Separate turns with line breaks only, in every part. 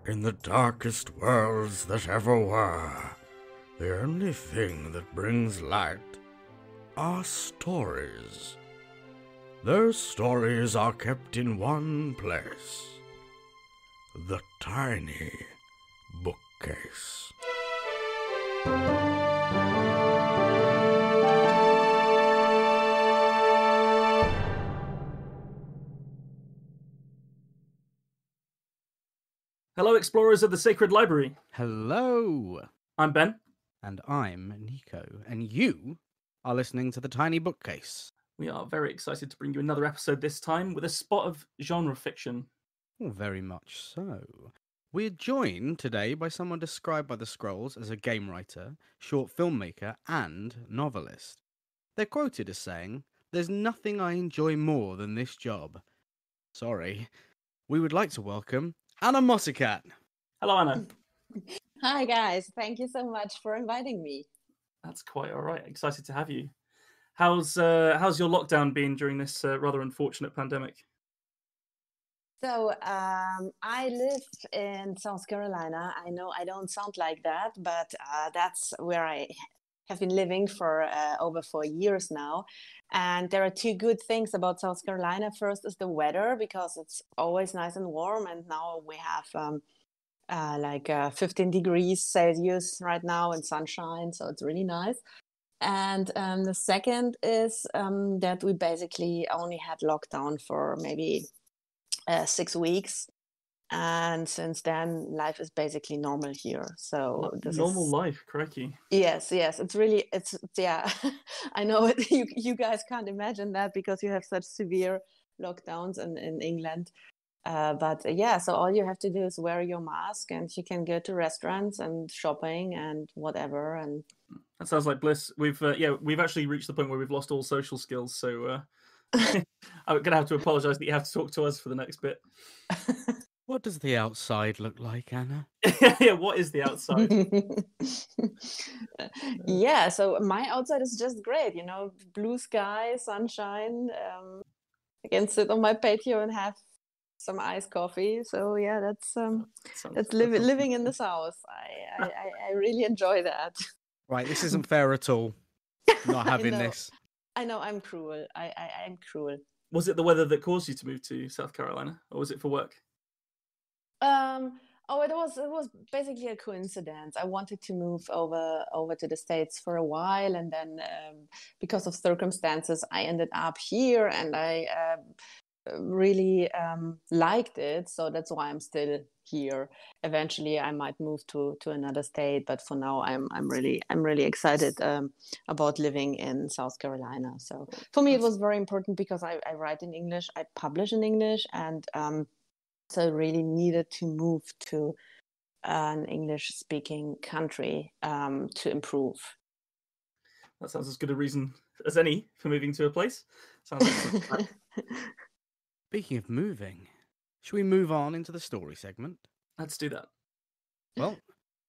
In the darkest worlds that ever were, the only thing that brings light are stories. Those stories are kept in one place, the tiny bookcase.
Hello, explorers of the Sacred Library.
Hello.
I'm Ben.
And I'm Nico. And you are listening to The Tiny Bookcase.
We are very excited to bring you another episode this time with a spot of genre fiction.
Oh, very much so. We're joined today by someone described by the Scrolls as a game writer, short filmmaker, and novelist. They're quoted as saying, "There's nothing I enjoy more than this job." Sorry. We would like to welcome Anna Mocikat.
Hello, Anna.
Hi, guys. Thank you so much for inviting me.
That's quite all right. Excited to have you. How's your lockdown been during this rather unfortunate pandemic?
So I live in South Carolina. I know I don't sound like that, but that's where I have been living for over 4 years now. And there are two good things about South Carolina. First is the weather, because it's always nice and warm. And now we have 15 degrees Celsius right now and sunshine. So it's really nice. And the second is that we basically only had lockdown for maybe 6 weeks. And since then, life is basically normal here. So this
normal
is
life, crikey.
Yes, it's yeah. I know it. You guys can't imagine that because you have such severe lockdowns in England. But yeah, so all you have to do is wear your mask, and you can go to restaurants and shopping and whatever. And
that sounds like bliss. We've actually reached the point where we've lost all social skills. So I'm gonna have to apologise that you have to talk to us for the next bit.
What does the outside look like, Anna?
Yeah, what is the outside?
Yeah, so my outside is just great. You know, blue sky, sunshine. I can sit on my patio and have some iced coffee. So yeah, that's living in the south. I really enjoy that.
Right, this isn't fair at all. Not having this.
I know I'm cruel. I'm cruel.
Was it the weather that caused you to move to South Carolina, or was it for work?
It was basically a coincidence. I wanted to move over to the States for a while, and then because of circumstances, I ended up here, and I really liked it. So that's why I'm still here. Eventually, I might move to another state, but for now, I'm really excited about living in South Carolina. So for me, it was very important because I write in English, I publish in English, and so I really needed to move to an English-speaking country to improve.
That sounds as good a reason as any for moving to a place. Sounds excellent.
Speaking of moving, should we move on into the story segment?
Let's do that.
Well,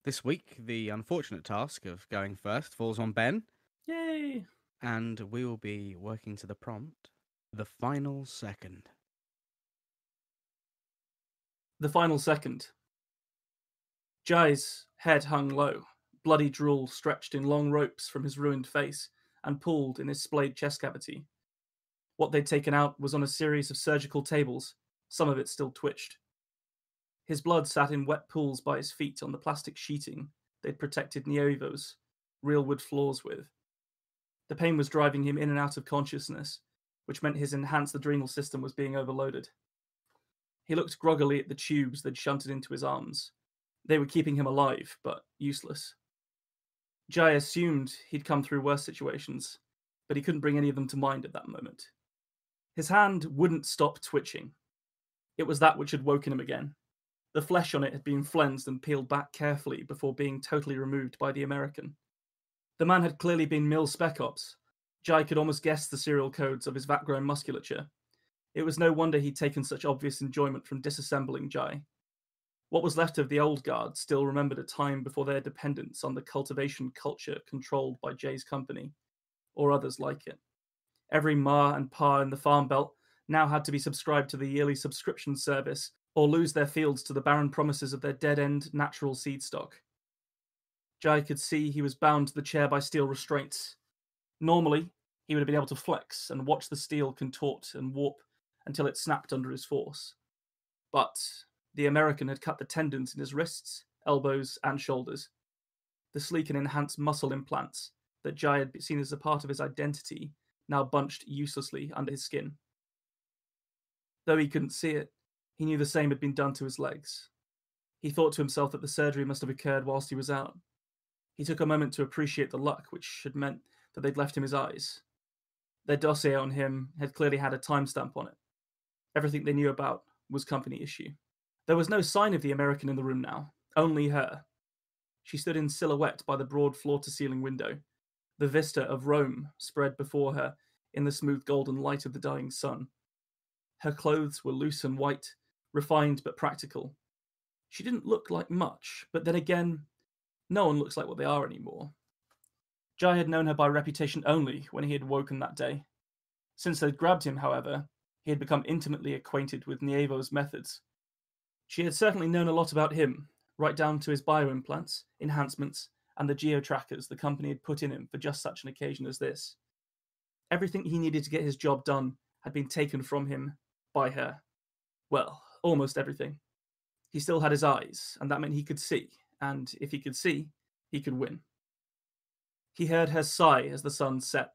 this week, the unfortunate task of going first falls on Ben.
Yay!
And we will be working to the prompt, The Final Second.
The final second. Jai's head hung low, bloody drool stretched in long ropes from his ruined face and pooled in his splayed chest cavity. What they'd taken out was on a series of surgical tables, some of it still twitched. His blood sat in wet pools by his feet on the plastic sheeting they'd protected Neovo's real wood floors with. The pain was driving him in and out of consciousness, which meant his enhanced adrenal system was being overloaded. He looked groggily at the tubes they'd shunted into his arms. They were keeping him alive, but useless. Jai assumed he'd come through worse situations, but he couldn't bring any of them to mind at that moment. His hand wouldn't stop twitching. It was that which had woken him again. The flesh on it had been flensed and peeled back carefully before being totally removed by the American. The man had clearly been Mill Spec Ops. Jai could almost guess the serial codes of his vat-grown musculature. It was no wonder he'd taken such obvious enjoyment from disassembling Jai. What was left of the old guard still remembered a time before their dependence on the cultivation culture controlled by Jay's company, or others like it. Every ma and pa in the farm belt now had to be subscribed to the yearly subscription service or lose their fields to the barren promises of their dead-end natural seed stock. Jai could see he was bound to the chair by steel restraints. Normally, he would have been able to flex and watch the steel contort and warp until it snapped under his force. But the American had cut the tendons in his wrists, elbows, and shoulders. The sleek and enhanced muscle implants that Jai had seen as a part of his identity now bunched uselessly under his skin. Though he couldn't see it, he knew the same had been done to his legs. He thought to himself that the surgery must have occurred whilst he was out. He took a moment to appreciate the luck which had meant that they'd left him his eyes. Their dossier on him had clearly had a timestamp on it. Everything they knew about was company issue. There was no sign of the American in the room now, only her. She stood in silhouette by the broad floor-to-ceiling window. The vista of Rome spread before her in the smooth golden light of the dying sun. Her clothes were loose and white, refined but practical. She didn't look like much, but then again, no one looks like what they are anymore. Jai had known her by reputation only when he had woken that day. Since they'd grabbed him, however, he had become intimately acquainted with Nievo's methods. She had certainly known a lot about him, right down to his bioimplants, enhancements, and the geo-trackers the company had put in him for just such an occasion as this. Everything he needed to get his job done had been taken from him by her. Well, almost everything. He still had his eyes, and that meant he could see, and if he could see, he could win. He heard her sigh as the sun set,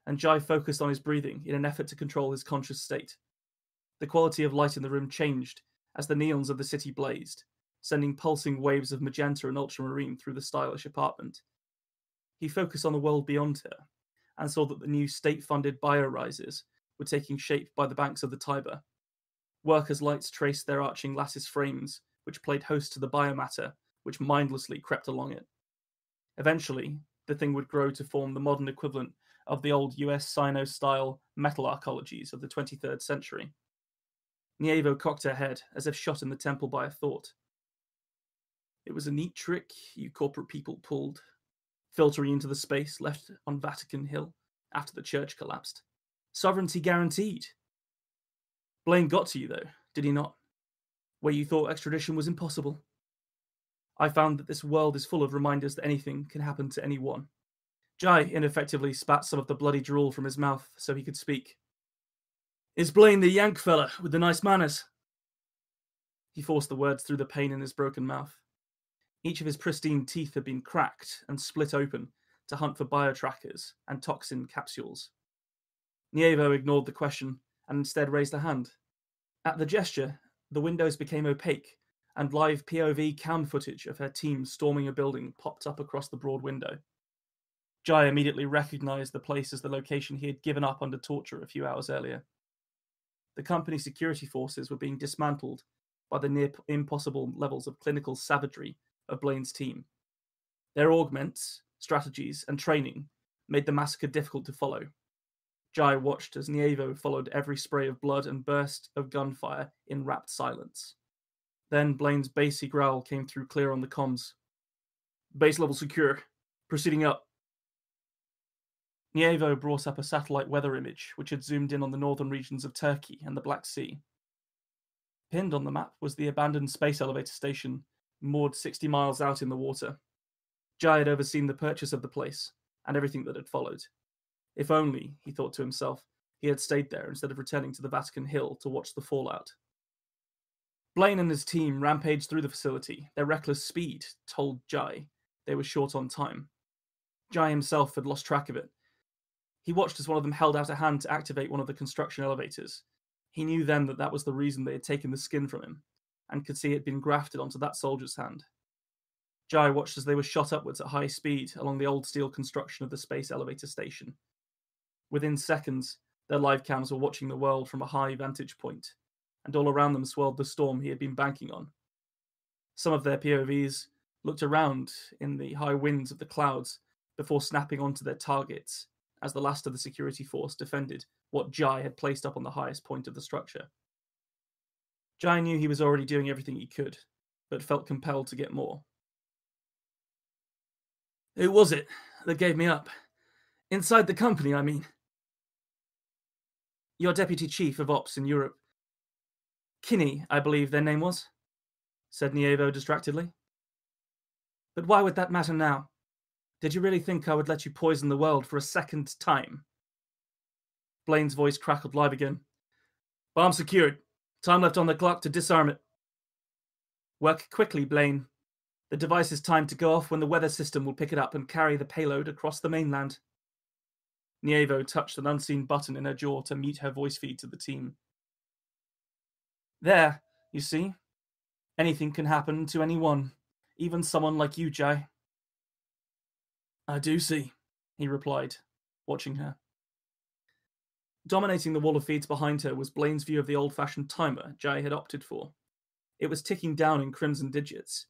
and Jai focused on his breathing in an effort to control his conscious state. The quality of light in the room changed as the neons of the city blazed, sending pulsing waves of magenta and ultramarine through the stylish apartment. He focused on the world beyond her, and saw that the new state-funded bio-rises were taking shape by the banks of the Tiber. Workers' lights traced their arching lattice frames, which played host to the biomatter which mindlessly crept along it. Eventually, the thing would grow to form the modern equivalent of the old US Sino-style metal arcologies of the 23rd century. Nievo cocked her head, as if shot in the temple by a thought. It was a neat trick you corporate people pulled, filtering into the space left on Vatican Hill after the church collapsed. Sovereignty guaranteed. Blaine got to you, though, did he not? Where you thought extradition was impossible. I found that this world is full of reminders that anything can happen to anyone. Jai ineffectively spat some of the bloody drool from his mouth so he could speak. Is Blaine the Yank fella with the nice manners? He forced the words through the pain in his broken mouth. Each of his pristine teeth had been cracked and split open to hunt for biotrackers and toxin capsules. Nievo ignored the question and instead raised a hand. At the gesture, the windows became opaque, and live POV cam footage of her team storming a building popped up across the broad window. Jai immediately recognized the place as the location he had given up under torture a few hours earlier. The company security forces were being dismantled by the near impossible levels of clinical savagery of Blaine's team. Their augments, strategies, and training made the massacre difficult to follow. Jai watched as Nievo followed every spray of blood and burst of gunfire in rapt silence. Then Blaine's bassy growl came through clear on the comms. Base level secure. Proceeding up. Nievo brought up a satellite weather image which had zoomed in on the northern regions of Turkey and the Black Sea. Pinned on the map was the abandoned space elevator station, moored 60 miles out in the water. Jai had overseen the purchase of the place and everything that had followed. If only, he thought to himself, he had stayed there instead of returning to the Vatican Hill to watch the fallout. Blaine and his team rampaged through the facility. Their reckless speed told Jai they were short on time. Jai himself had lost track of it. He watched as one of them held out a hand to activate one of the construction elevators. He knew then that that was the reason they had taken the skin from him, and could see it had been grafted onto that soldier's hand. Jai watched as they were shot upwards at high speed along the old steel construction of the space elevator station. Within seconds, their live cams were watching the world from a high vantage point, and all around them swirled the storm he had been banking on. Some of their POVs looked around in the high winds of the clouds before snapping onto their targets as the last of the security force defended what Jai had placed up on the highest point of the structure. Jai knew he was already doing everything he could, but felt compelled to get more. Who was it that gave me up? Inside the company, I mean. Your deputy chief of ops in Europe. Kinney, I believe their name was, said Nievo distractedly. But why would that matter now? Did you really think I would let you poison the world for a second time? Blaine's voice crackled live again. Bomb secured. Time left on the clock to disarm it. Work quickly, Blaine. The device is timed to go off when the weather system will pick it up and carry the payload across the mainland. Nievo touched an unseen button in her jaw to mute her voice feed to the team. There, you see? Anything can happen to anyone, even someone like you, Jai. I do see, he replied, watching her. Dominating the wall of feeds behind her was Blaine's view of the old-fashioned timer Jai had opted for. It was ticking down in crimson digits,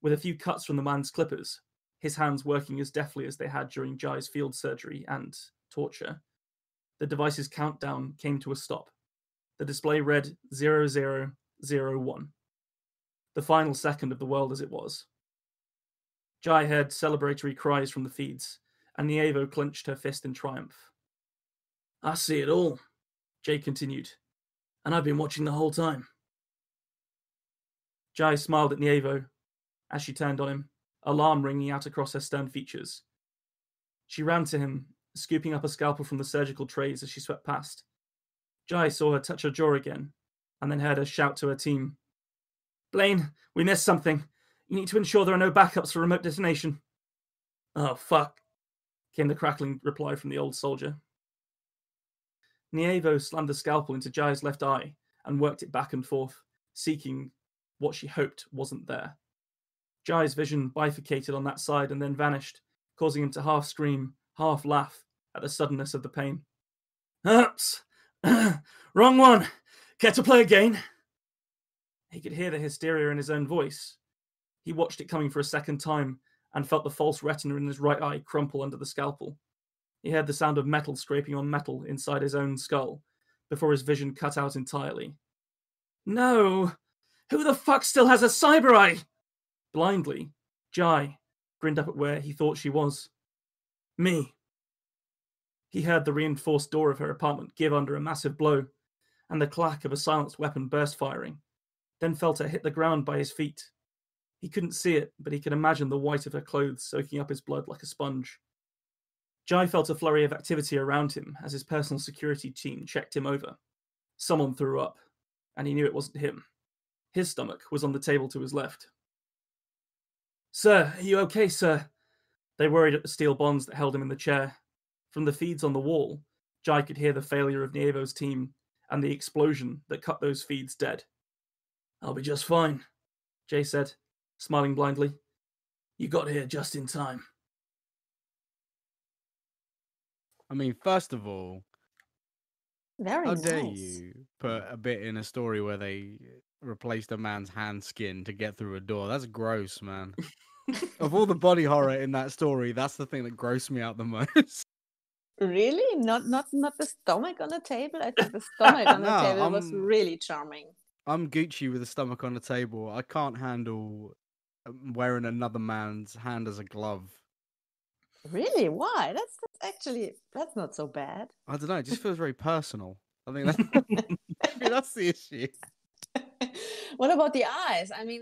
with a few cuts from the man's clippers, his hands working as deftly as they had during Jai's field surgery and torture. The device's countdown came to a stop. The display read 0001, the final second of the world as it was. Jai heard celebratory cries from the feeds, and Nievo clenched her fist in triumph. I see it all, Jay continued, and I've been watching the whole time. Jai smiled at Nievo as she turned on him, alarm ringing out across her stern features. She ran to him, scooping up a scalpel from the surgical trays as she swept past. Jai saw her touch her jaw again, and then heard her shout to her team. Blaine, we missed something. You need to ensure there are no backups for remote detonation. Oh, fuck, came the crackling reply from the old soldier. Nievo slammed the scalpel into Jai's left eye and worked it back and forth, seeking what she hoped wasn't there. Jai's vision bifurcated on that side and then vanished, causing him to half scream, half laugh at the suddenness of the pain. Oops! Wrong one! Care to play again? He could hear the hysteria in his own voice. He watched it coming for a second time and felt the false retina in his right eye crumple under the scalpel. He heard the sound of metal scraping on metal inside his own skull before his vision cut out entirely. No! Who the fuck still has a cyber eye? Blindly, Jai grinned up at where he thought she was. Me. He heard the reinforced door of her apartment give under a massive blow, and the clack of a silenced weapon burst firing, then felt her hit the ground by his feet. He couldn't see it, but he could imagine the white of her clothes soaking up his blood like a sponge. Jai felt a flurry of activity around him as his personal security team checked him over. Someone threw up, and he knew it wasn't him. His stomach was on the table to his left. Sir, are you okay, sir? They worried at the steel bonds that held him in the chair. From the feeds on the wall, Jai could hear the failure of Nievo's team and the explosion that cut those feeds dead. I'll be just fine, Jay said, smiling blindly. You got here just in time.
I mean, first of all,
Very
how
nice.
dare you put a bit in a story where they replaced a man's hand skin to get through a door? That's gross, man. Of all the body horror in that story, that's the thing that grossed me out the most.
Really? Not the stomach on the table? I think the stomach on the
No,
table was really charming.
I'm Gucci with the stomach on the table. I can't handle wearing another man's hand as a glove.
Really? Why? That's not so bad.
I don't know. It just feels very personal. I think maybe that's the issue.
What about the eyes? I mean,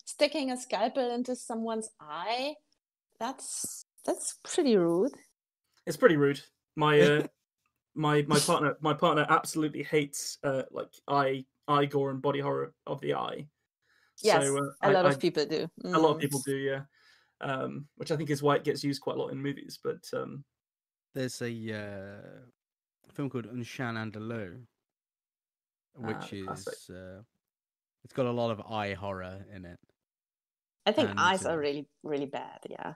sticking a scalpel into someone's eye, that's pretty rude.
It's pretty rude. My partner absolutely hates like eye gore and body horror of the eye.
Yes,
so,
a lot of people do.
A lot of people do, yeah. Which I think is why it gets used quite a lot in movies. But
there's a film called Un Chien Andalou, which is it's got a lot of eye horror in it.
I think eyes are really, really bad. Yeah.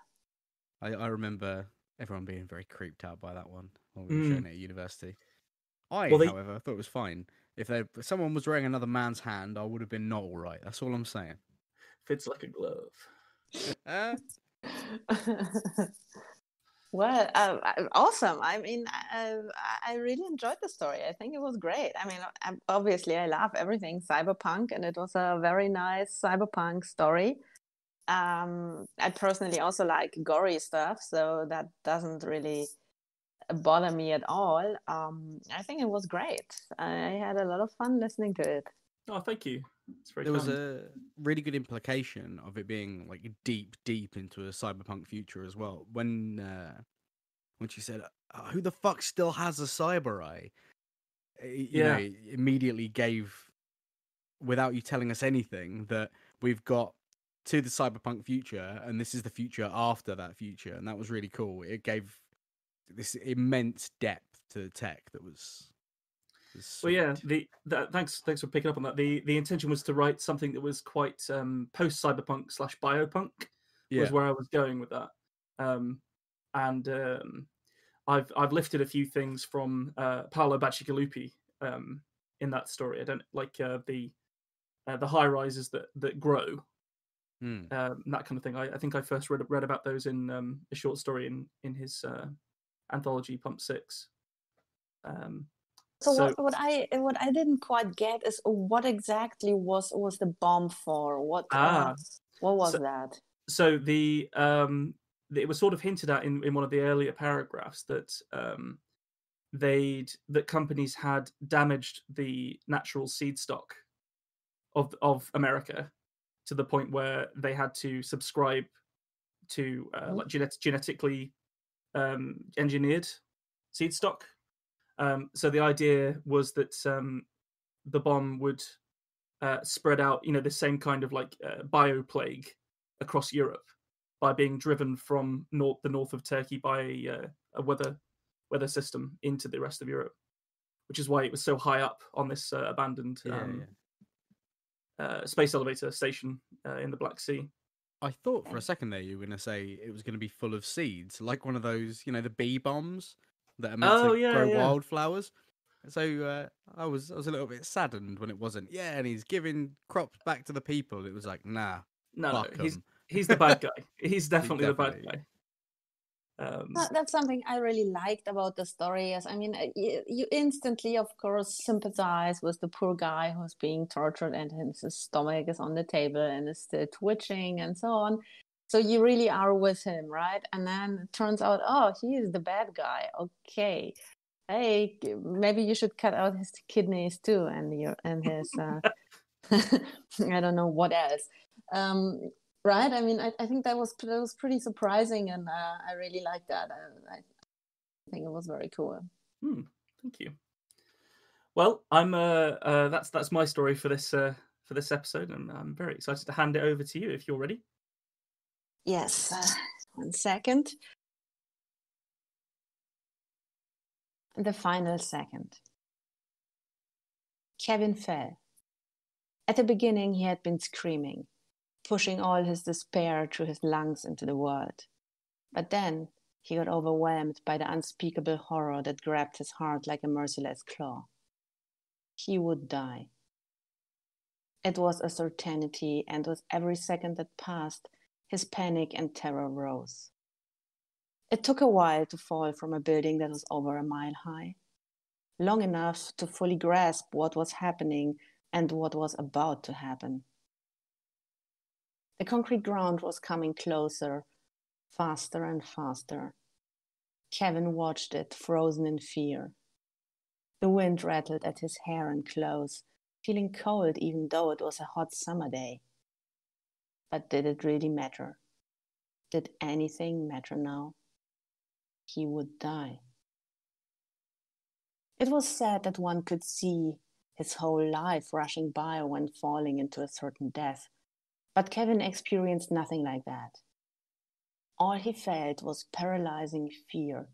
I remember everyone being very creeped out by that one when we were showing it at university. However, I thought it was fine. If someone was wearing another man's hand, I would have been not all right. That's all I'm saying.
Fits like a glove.
Well, awesome. I mean, I really enjoyed the story. I think it was great. I mean, obviously, I love everything cyberpunk, and it was a very nice cyberpunk story. I personally also like gory stuff, so that doesn't really bother me at all. I think it was great. I had a lot of fun listening to it.
Oh, thank you. It's very
There was
kind.
a really good implication of it being like deep into a cyberpunk future as well. When she said, "Who the fuck still has a cyber eye?" You know,
Yeah.
it immediately gave, without you telling us anything, that we've got to the cyberpunk future, and this is the future after that future, and that was really cool. It gave this immense depth to the tech that was
Well,
sweet.
yeah. Thanks for picking up on that. The intention was to write something that was quite post cyberpunk / biopunk was
Yeah.
where I was going with that. And I've lifted a few things from Paolo Bacigalupi in that story. I don't like the high rises that grow,
Hmm.
that kind of thing. I think I first read about those in a short story in his anthology Pump Six.
So
So
what I didn't quite get is what exactly was the bomb for?
ah,
What was
so
that?
so it was sort of hinted at in one of the earlier paragraphs that that companies had damaged the natural seed stock of America to the point where they had to subscribe to
Mhm.
like genetically engineered seed stock. So the idea was that the bomb would spread out, the same kind of like bioplague across Europe by being driven from the north of Turkey by a weather system into the rest of Europe, which is why it was so high up on this abandoned
Yeah.
space elevator station in the Black Sea.
I thought for a second there you were going to say it was going to be full of seeds, like one of those, the bee bombs that are meant
Oh
to
yeah,
grow
yeah.
wildflowers. So I was a little bit saddened when it wasn't. Yeah, and he's giving crops back to the people. It was like, nah,
No,
fuck
he's
'em.
he's the bad guy. He's
He
definitely the bad
definitely.
guy. Um,
That's something I really liked about the story. Is I mean, you instantly, of course, sympathize with the poor guy who's being tortured and his stomach is on the table and is still twitching and so on. So you really are with him, right? And then it turns out, oh, he is the bad guy. Okay, hey, maybe you should cut out his kidneys too, and his I don't know what else. Um, right? I mean, I think that was pretty surprising, and I really like that. I think it was very cool.
Thank you. Well, I'm that's my story for this episode, and I'm very excited to hand it over to you if you're ready.
Yes. 1 second. The final second. Kevin fell. At the beginning, he had been screaming, pushing all his despair through his lungs into the world. But then he got overwhelmed by the unspeakable horror that grabbed his heart like a merciless claw. He would die. It was a certainty, and with every second that passed, his panic and terror rose. It took a while to fall from a building that was over a mile high, long enough to fully grasp what was happening and what was about to happen. The concrete ground was coming closer, faster and faster. Kevin watched it, frozen in fear. The wind rattled at his hair and clothes, feeling cold even though it was a hot summer day. But did it really matter? Did anything matter now? He would die. It was sad that one could see his whole life rushing by when falling into a certain death, but Kevin experienced nothing like that. All he felt was paralyzing fear.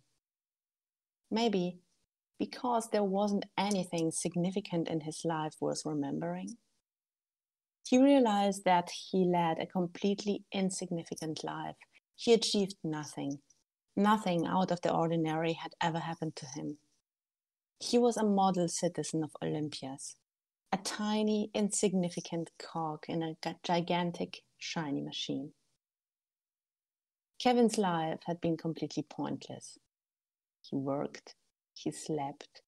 Maybe because there wasn't anything significant in his life worth remembering. He realized that he led a completely insignificant life. He achieved nothing. Nothing out of the ordinary had ever happened to him. He was a model citizen of Olympias, a tiny, insignificant cog in a gigantic, shiny machine. Kevin's life had been completely pointless. He worked, he slept,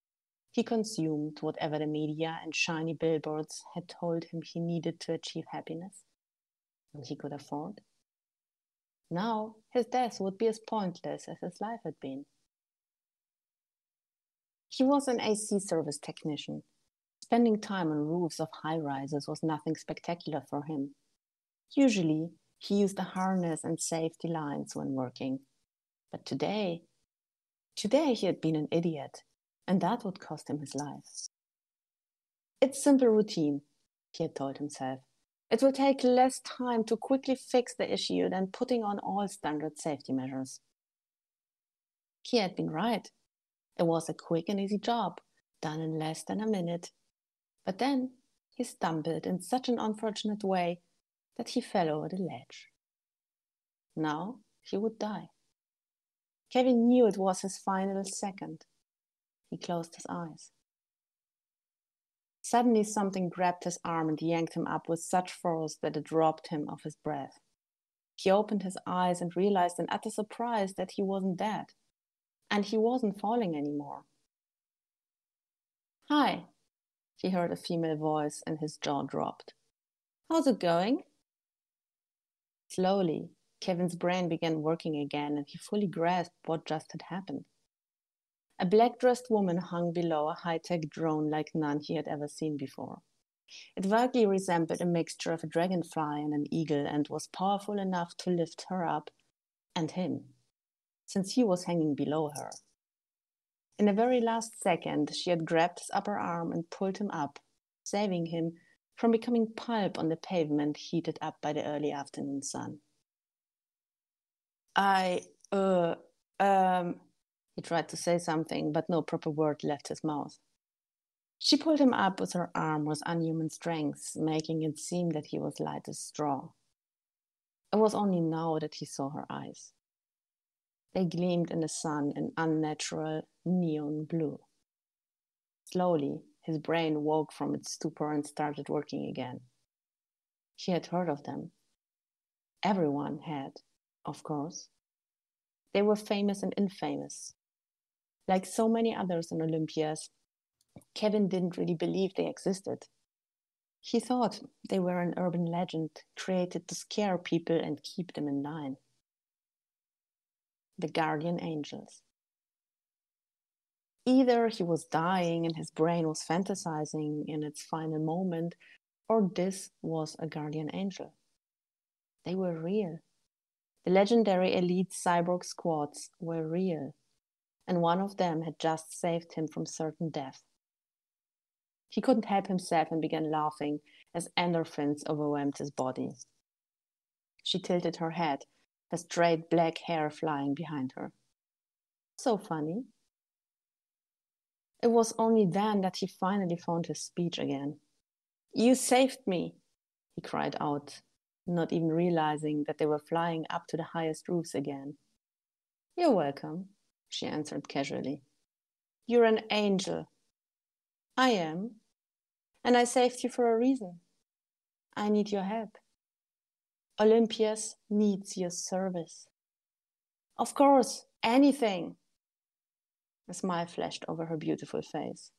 he consumed whatever the media and shiny billboards had told him he needed to achieve happiness, and he could afford. Now his death would be as pointless as his life had been. He was an AC service technician, Spending time on roofs of high-rises was nothing spectacular for him. Usually, he used a harness and safety lines when working. But today he had been an idiot, and that would cost him his life. It's simple routine, he had told himself. It will take less time to quickly fix the issue than putting on all standard safety measures. He had been right. It was a quick and easy job, done in less than a minute. But then he stumbled in such an unfortunate way that he fell over the ledge. Now he would die. Kevin knew it was his final second. He closed his eyes. Suddenly something grabbed his arm and yanked him up with such force that it robbed him of his breath. He opened his eyes and realized in utter surprise that he wasn't dead. And he wasn't falling anymore. "Hi," he heard a female voice and his jaw dropped. "How's it going?" Slowly, Kevin's brain began working again and he fully grasped what just had happened. A black-dressed woman hung below a high-tech drone like none he had ever seen before. It vaguely resembled a mixture of a dragonfly and an eagle and was powerful enough to lift her up and him, since he was hanging below her. In the very last second, she had grabbed his upper arm and pulled him up, saving him from becoming pulp on the pavement heated up by the early afternoon sun. He tried to say something, but no proper word left his mouth. She pulled him up with her arm with unhuman strength, making it seem that he was light as straw. It was only now that he saw her eyes. They gleamed in the sun in unnatural neon blue. Slowly, his brain woke from its stupor and started working again. He had heard of them. Everyone had, of course. They were famous and infamous. Like so many others in Olympias, Kevin didn't really believe they existed. He thought they were an urban legend created to scare people and keep them in line. The guardian angels. Either he was dying and his brain was fantasizing in its final moment, or this was a guardian angel. They were real. The legendary elite cyborg squads were real, and one of them had just saved him from certain death. He couldn't help himself and began laughing as endorphins overwhelmed his body. She tilted her head, her straight black hair flying behind her. So funny. It was only then that he finally found his speech again. "You saved me," he cried out, not even realizing that they were flying up to the highest roofs again. "You're welcome," she answered casually. "You're an angel." "I am. And I saved you for a reason. I need your help. Olympias needs your service." "Of course, anything." A smile flashed over her beautiful face.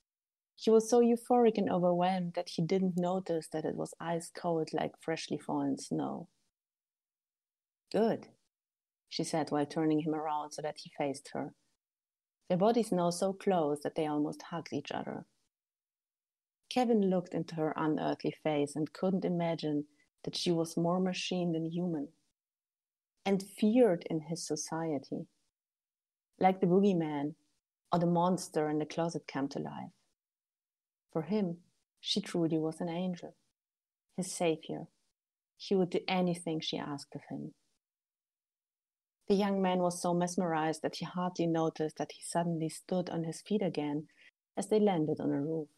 He was so euphoric and overwhelmed that he didn't notice that it was ice cold like freshly fallen snow. "Good," she said while turning him around so that he faced her. Their bodies now so close that they almost hugged each other. Kevin looked into her unearthly face and couldn't imagine that she was more machine than human, and feared in his society. Like the boogeyman or the monster in the closet come to life. For him, she truly was an angel, his savior. He would do anything she asked of him. The young man was so mesmerized that he hardly noticed that he suddenly stood on his feet again as they landed on a roof.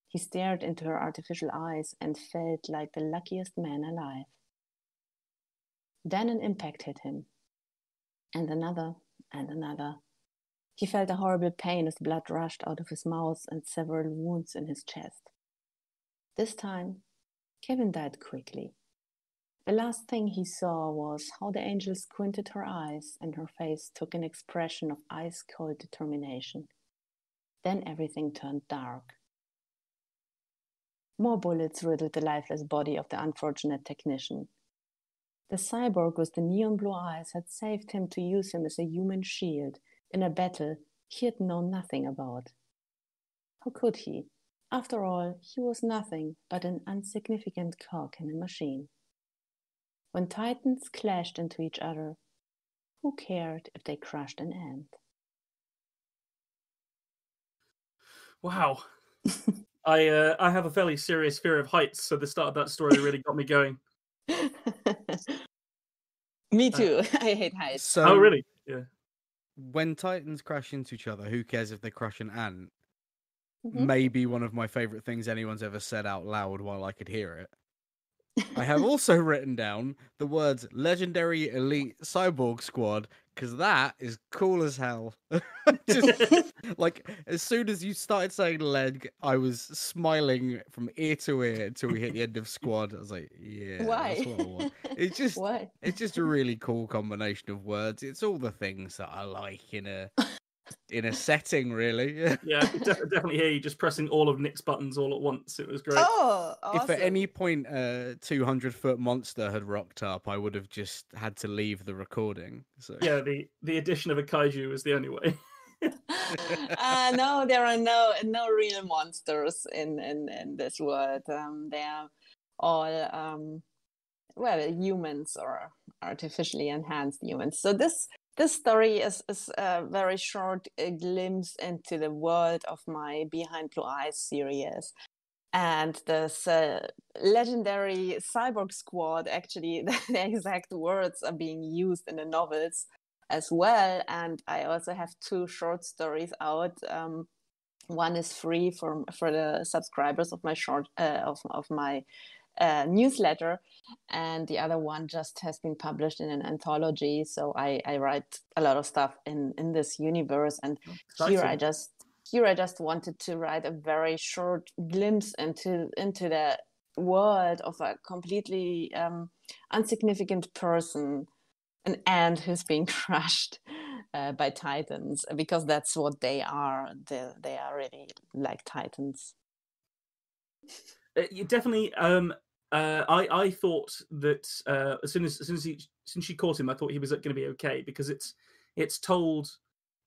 He stared into her artificial eyes and felt like the luckiest man alive. Then an impact hit him, and another, and another. He felt a horrible pain as blood rushed out of his mouth and several wounds in his chest. This time, Kevin died quickly. The last thing he saw was how the angel squinted her eyes and her face took an expression of ice-cold determination. Then everything turned dark. More bullets riddled the lifeless body of the unfortunate technician. The cyborg with the neon blue eyes had saved him to use him as a human shield in a battle he had known nothing about. How could he, After all, he was nothing but an insignificant cog in a machine. When titans clashed into each other, who cared if they crushed an ant?
Wow. I have a fairly serious fear of heights, so the start of that story really got me going.
Me too. I hate heights.
So,
Oh, really? Yeah.
when titans crash into each other, who cares if they crush an ant?
Mhm.
Maybe one of my favourite things anyone's ever said out loud while I could hear it. I have also written down the words legendary elite cyborg squad because that is cool as hell. Just like as soon as you started saying leg, I was smiling from ear to ear until we hit the end of squad. I was like, yeah,
Why?
that's what I want. It's just
Why?
it's just a really cool combination of words. It's all the things that I like in a setting, really.
Yeah, I could definitely hear you just pressing all of Nick's buttons all at once. It was great.
Oh,
If
awesome.
at any point a 200-foot monster had rocked up, I would have just had to leave the recording. So
Yeah, the addition of a kaiju was the only way.
No, there are no real monsters in this world. They are all well, humans or artificially enhanced humans. So this story is a very short glimpse into the world of my Behind Blue Eyes series. And this legendary cyborg squad, actually, the exact words are being used in the novels as well. And I also have 2 short stories out. One is free for the subscribers of my of my newsletter, and the other one just has been published in an anthology. So I write a lot of stuff in this universe, and here I just wanted to write a very short glimpse into the world of a completely insignificant person, an ant who's being crushed by titans, because that's what they are. They are really like titans.
You definitely. I thought that as soon as she caught him, I thought he was going to be okay because it's told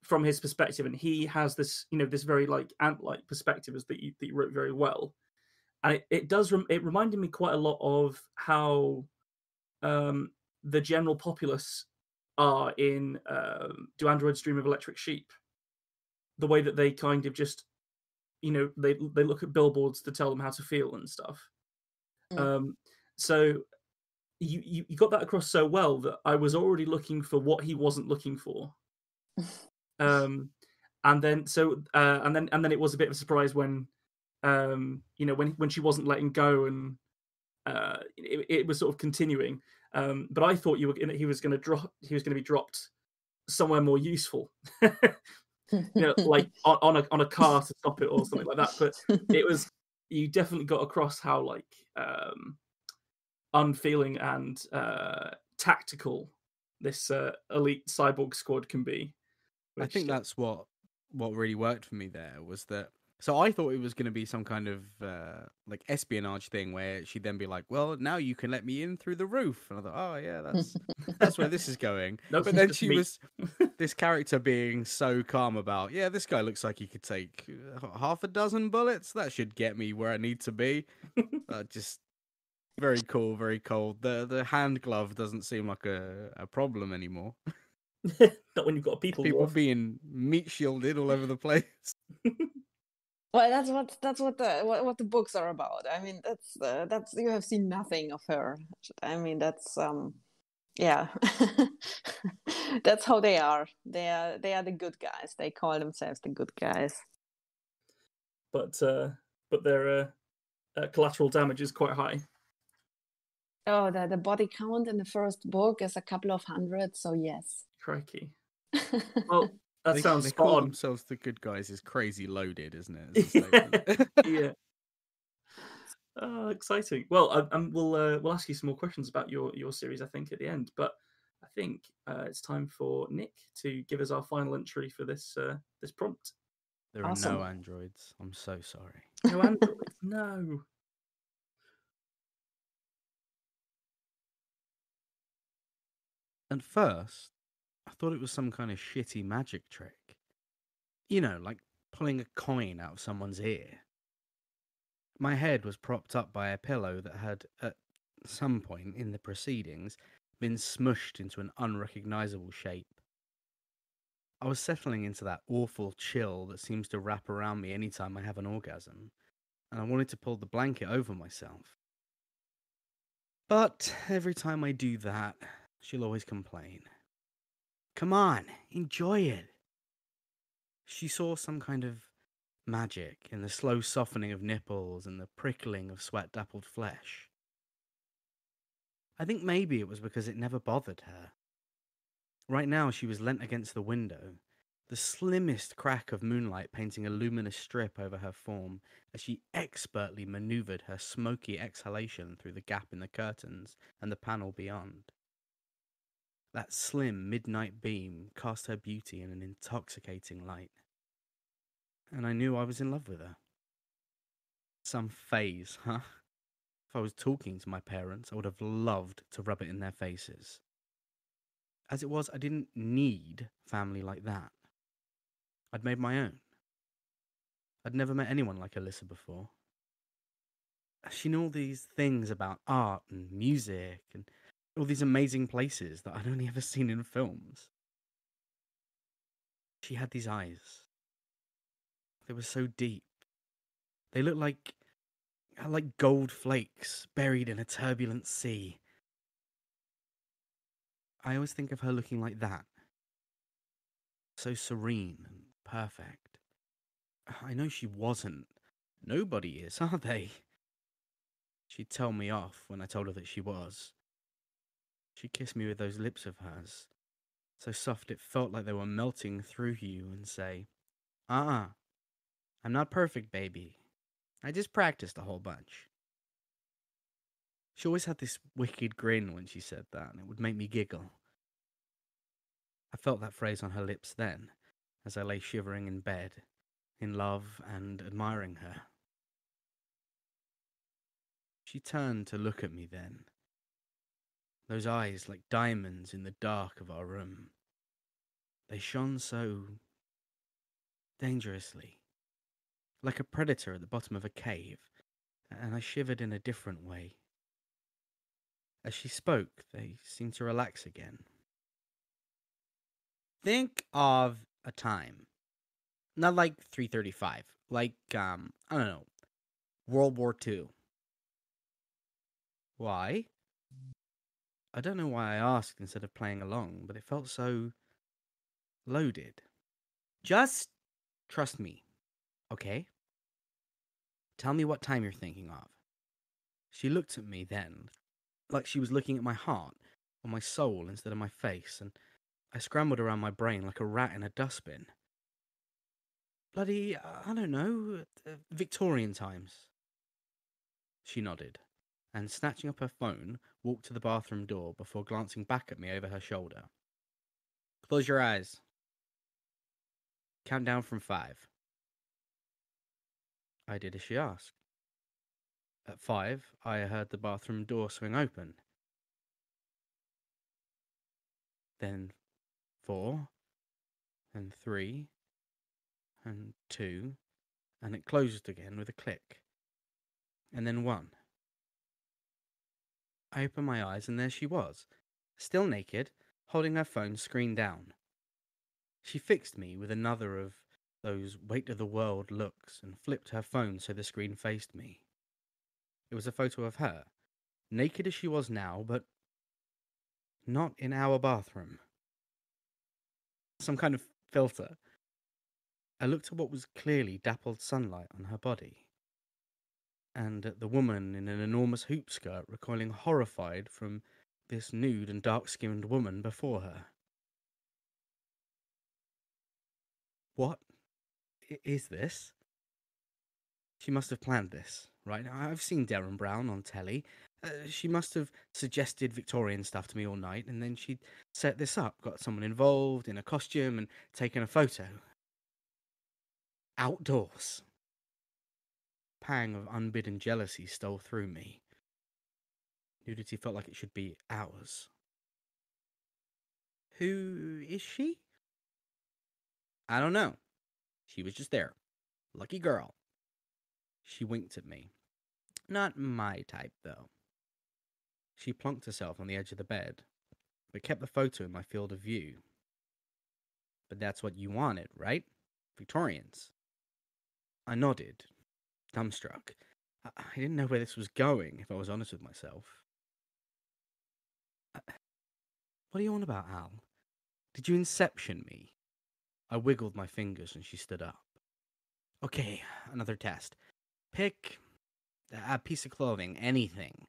from his perspective, and he has this this very like ant-like perspective as that you wrote very well, and it does it reminded me quite a lot of how the general populace are in Do Androids Dream of Electric Sheep? The way that they kind of just they look at billboards to tell them how to feel and stuff. So you got that across so well that I was already looking for what he wasn't looking for. And then it was a bit of a surprise when when she wasn't letting go and it was sort of continuing. But I thought he was going to be dropped somewhere more useful. Like on a car to stop it or something like that. But it was you definitely got across how like unfeeling and tactical this elite cyborg squad can be.
I think that's what really worked for me there was that. So I thought it was going to be some kind of like espionage thing where she'd then be like, "Well, now you can let me in through the roof," and I thought, "Oh yeah, that's where this is going."
Nope,
but then
just
she
me.
was this character being so calm about, "Yeah, this guy looks like he could take half a dozen bullets. That should get me where I need to be." Just very cool, very cold. The hand glove doesn't seem like a problem anymore.
Not when you've got a people
People
glove.
being meat shielded all over the place.
Well, that's what the books are about. I mean, that's you have seen nothing of her. I mean, that's yeah, that's how they are. They are the good guys. They call themselves the good guys.
But their collateral damage is quite high.
Oh, the body count in the first book is a couple of hundred. So yes.
Crikey. Well, that sounds
they
spot
call
on.
themselves the good guys is crazy loaded, isn't it?
Yeah. Exciting. Well, we'll ask you some more questions about your series, I think, at the end. But I think it's time for Nick to give us our final entry for this this prompt.
There
Awesome.
are no androids. I'm so sorry.
No androids. No.
At first, I thought it was some kind of shitty magic trick. You know, like pulling a coin out of someone's ear. My head was propped up by a pillow that had, at some point in the proceedings, been smushed into an unrecognizable shape. I was settling into that awful chill that seems to wrap around me any time I have an orgasm, and I wanted to pull the blanket over myself. But every time I do that, she'll always complain. Come on, enjoy it. She saw some kind of magic in the slow softening of nipples and the prickling of sweat-dappled flesh. I think maybe it was because it never bothered her. Right now she was leant against the window, the slimmest crack of moonlight painting a luminous strip over her form as she expertly maneuvered her smoky exhalation through the gap in the curtains and the panel beyond. That slim midnight beam cast her beauty in an intoxicating light. And I knew I was in love with her. Some phase, huh? If I was talking to my parents, I would have loved to rub it in their faces. As it was, I didn't need family like that. I'd made my own. I'd never met anyone like Alyssa before. She knew all these things about art and music and all these amazing places that I'd only ever seen in films. She had these eyes. They were so deep. They looked like gold flakes buried in a turbulent sea. I always think of her looking like that. So serene and perfect. I know she wasn't. Nobody is, are they? She'd tell me off when I told her that she was. She'd kiss me with those lips of hers, so soft it felt like they were melting through you, and say, I'm not perfect, baby. I just practiced a whole bunch. She always had this wicked grin when she said that, and it would make me giggle. I felt that phrase on her lips then, as I lay shivering in bed, in love and admiring her. She turned to look at me then. Those eyes like diamonds in the dark of our room. They shone so dangerously, like a predator at the bottom of a cave, and I shivered in a different way. As she spoke, they seemed to relax again. Think of a time. Not like 335, like, I don't know, World War II. Why? I don't know why I asked instead of playing along, but it felt so loaded. Just trust me, okay? Tell me what time you're thinking of. She looked at me then, like she was looking at my heart, or my soul instead of my face, and I scrambled around my brain like a rat in a dustbin. Bloody, I don't know, Victorian times. She nodded, and snatching up her phone, walked to the bathroom door before glancing back at me over her shoulder. Close your eyes. Count down from 5. I did as she asked. At 5, I heard the bathroom door swing open. Then 4, and 3, and 2, and it closed again with a click. And then 1. I opened my eyes and there she was, still naked, holding her phone screen down. She fixed me with another of those weight of the world looks and flipped her phone so the screen faced me. It was a photo of her, naked as she was now, but not in our bathroom. Some kind of filter. I looked at what was clearly dappled sunlight on her body, and at the woman in an enormous hoop skirt recoiling horrified from this nude and dark-skinned woman before her. What is this? She must have planned this, right? I've seen Derren Brown on telly. She must have suggested Victorian stuff to me all night, and then she'd set this up, got someone involved in a costume, and taken a photo. Outdoors. Pang of unbidden jealousy stole through me. Nudity felt like it should be ours. Who is she? I don't know. She was just there. Lucky girl. She winked at me, Not my type, though. She plonked herself on the edge of the bed, but kept the photo in my field of view. But that's what you wanted, right? Victorians. I nodded, dumbstruck. I didn't know where this was going, if I was honest with myself. What are you on about, Al? Did you inception me? I wiggled my fingers and she stood up. Okay, another test. Pick a piece of clothing, anything.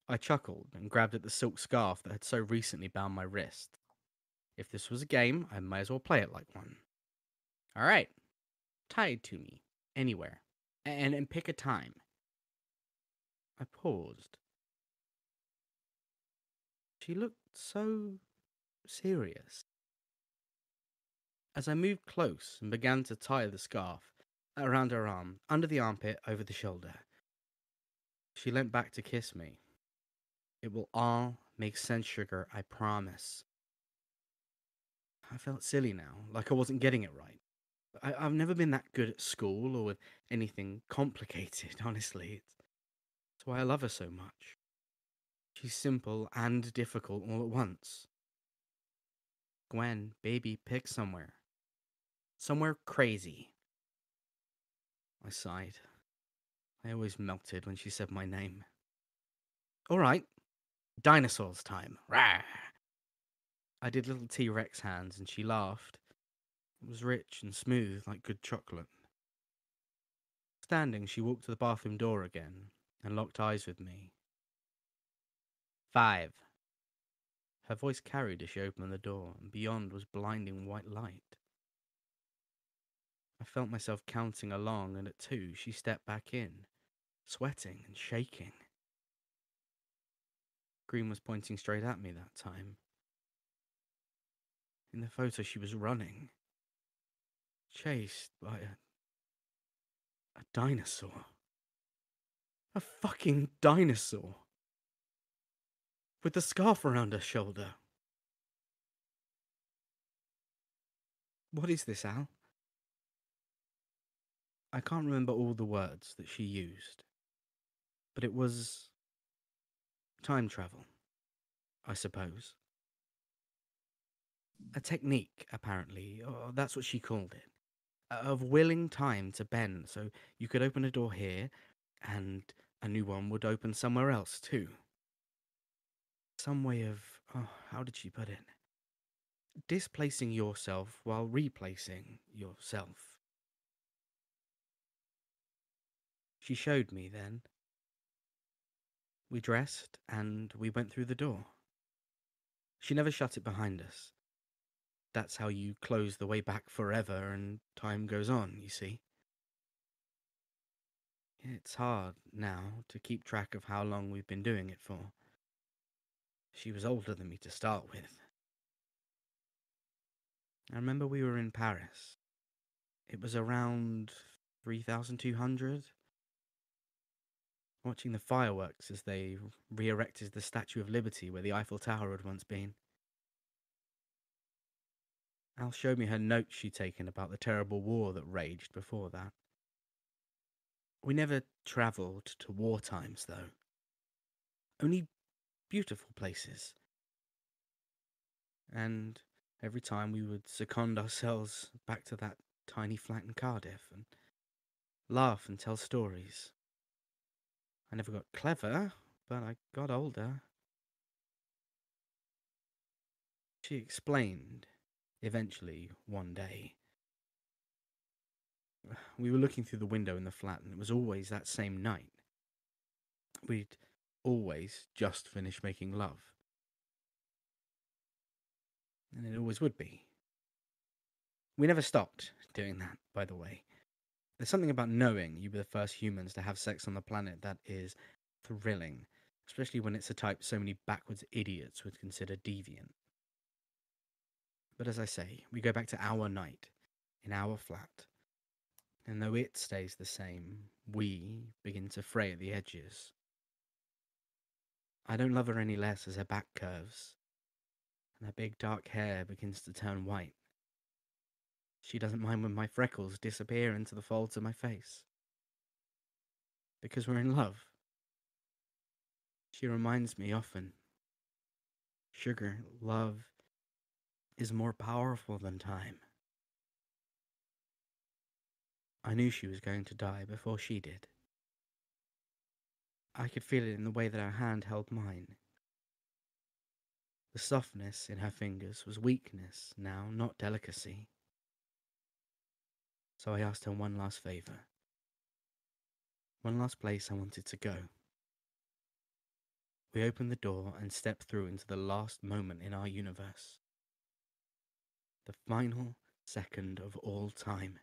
I chuckled and grabbed at the silk scarf that had so recently bound my wrist. If this was a game, I might as well play it like one. All right, tie it to me, anywhere, and pick a time. I paused. She looked so serious. As I moved close and began to tie the scarf around her arm, under the armpit, over the shoulder, she leant back to kiss me. It will all make sense, sugar, I promise. I felt silly now, like I wasn't getting it right. I've never been that good at school or with anything complicated, honestly. It's why I love her so much. She's simple and difficult all at once. Gwen, baby, pick somewhere. Somewhere crazy. I sighed. I always melted when she said my name. All right, dinosaurs time. Rawr! I did little T-Rex hands and she laughed. It was rich and smooth like good chocolate. Standing, she walked to the bathroom door again and locked eyes with me. 5. Her voice carried as she opened the door, and beyond was blinding white light. I felt myself counting along, and at 2 she stepped back in, sweating and shaking. Green was pointing straight at me that time. In the photo she was running, chased by a dinosaur. A fucking dinosaur. With the scarf around her shoulder. What is this, Al? I can't remember all the words that she used, but it was time travel, I suppose. A technique, apparently, or that's what she called it, of willing time to bend so you could open a door here and a new one would open somewhere else too. Some way of, how did she put it? Displacing yourself while replacing yourself. She showed me then. We dressed and we went through the door. She never shut it behind us. That's how you close the way back forever and time goes on, you see. It's hard now to keep track of how long we've been doing it for. She was older than me to start with. I remember we were in Paris. It was around 3,200. Watching the fireworks as they re-erected the Statue of Liberty where the Eiffel Tower had once been. Al showed me her notes she'd taken about the terrible war that raged before that. We never travelled to war times, though. Only beautiful places. And every time we would second ourselves back to that tiny flat in Cardiff and laugh and tell stories. I never got clever, but I got older. She explained, eventually, one day. We were looking through the window in the flat, and it was always that same night. We'd always just finished making love. And it always would be. We never stopped doing that, by the way. There's something about knowing you were the first humans to have sex on the planet that is thrilling, especially when it's a type so many backwards idiots would consider deviant. But as I say, we go back to our night, in our flat. And though it stays the same, we begin to fray at the edges. I don't love her any less as her back curves, and her big dark hair begins to turn white. She doesn't mind when my freckles disappear into the folds of my face. because we're in love. She reminds me often, Sugar, love is more powerful than time. I knew she was going to die before she did. I could feel it in the way that her hand held mine. The softness in her fingers was weakness now, not delicacy. So I asked her one last favour. One last place I wanted to go. We opened the door and stepped through into the last moment in our universe. The final second of all time.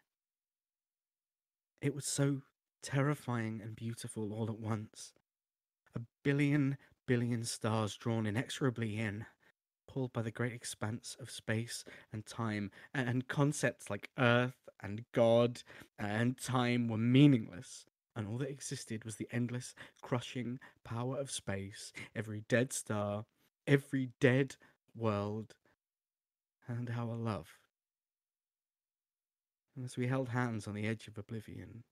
It was so terrifying and beautiful all at once. A billion stars drawn inexorably in, pulled by the great expanse of space and time, and concepts like Earth and God and time were meaningless, and all that existed was the endless, crushing power of space, every dead star, every dead world, and our love. And as we held hands on the edge of oblivion,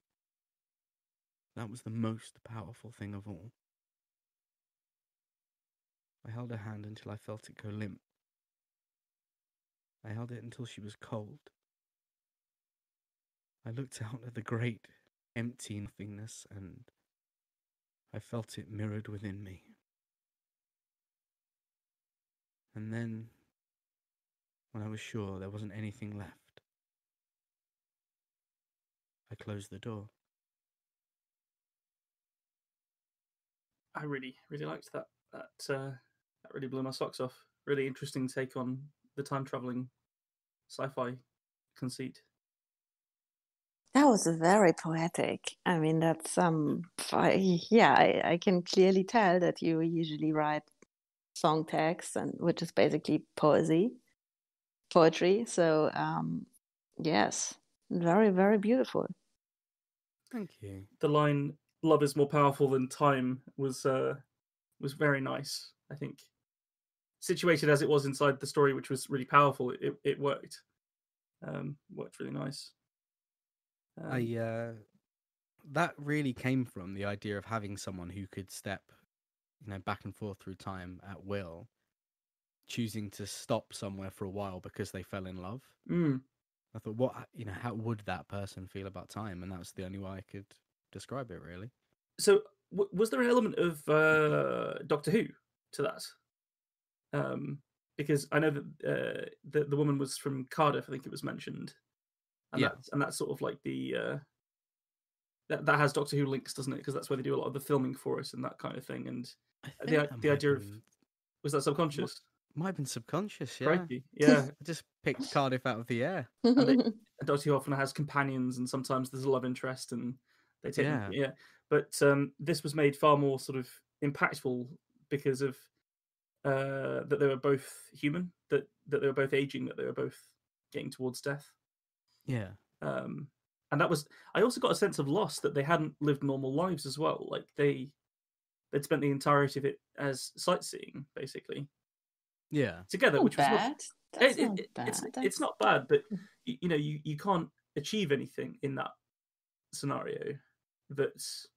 that was the most powerful thing of all. I held her hand until I felt it go limp. I held it until she was cold. I looked out at the great, empty nothingness, and I felt it mirrored within me. And then, when I was sure there wasn't anything left, I closed the door.
I really liked that. That really blew my socks off. Really interesting take on the time traveling sci-fi conceit.
That was very poetic. I mean, that's I can clearly tell that you usually write song text, and which is basically poetry. So yes, very beautiful.
Thank you.
The line "Love is more powerful than time" was very nice. I think, situated as it was inside the story, which was really powerful, it worked. Worked really nice.
That really came from the idea of having someone who could step, back and forth through time at will, choosing to stop somewhere for a while because they fell in love. I thought, how would that person feel about time? And that was the only way I could describe it, really.
So, was there an element of Doctor Who to that? Because I know that the woman was from Cardiff, I think it was mentioned, and that's sort of like the that has Doctor Who links, doesn't it? Because that's where they do a lot of the filming for it and that kind of thing. And the idea of, was that subconscious?
Might have been subconscious, yeah.
Crikey. Yeah.
I just picked Cardiff out of the air.
And Doctor Who often has companions, and sometimes there's a love interest, and they take them. Yeah. But this was made far more sort of impactful because of that they were both human, that they were both aging, that they were both getting towards death.
Yeah.
And that was, I also got a sense of loss, that they hadn't lived normal lives as well. Like they'd spent the entirety of it as sightseeing, basically.
Yeah.
Together,
not
which was
bad.
It's not bad, but you can't achieve anything in that scenario. That's,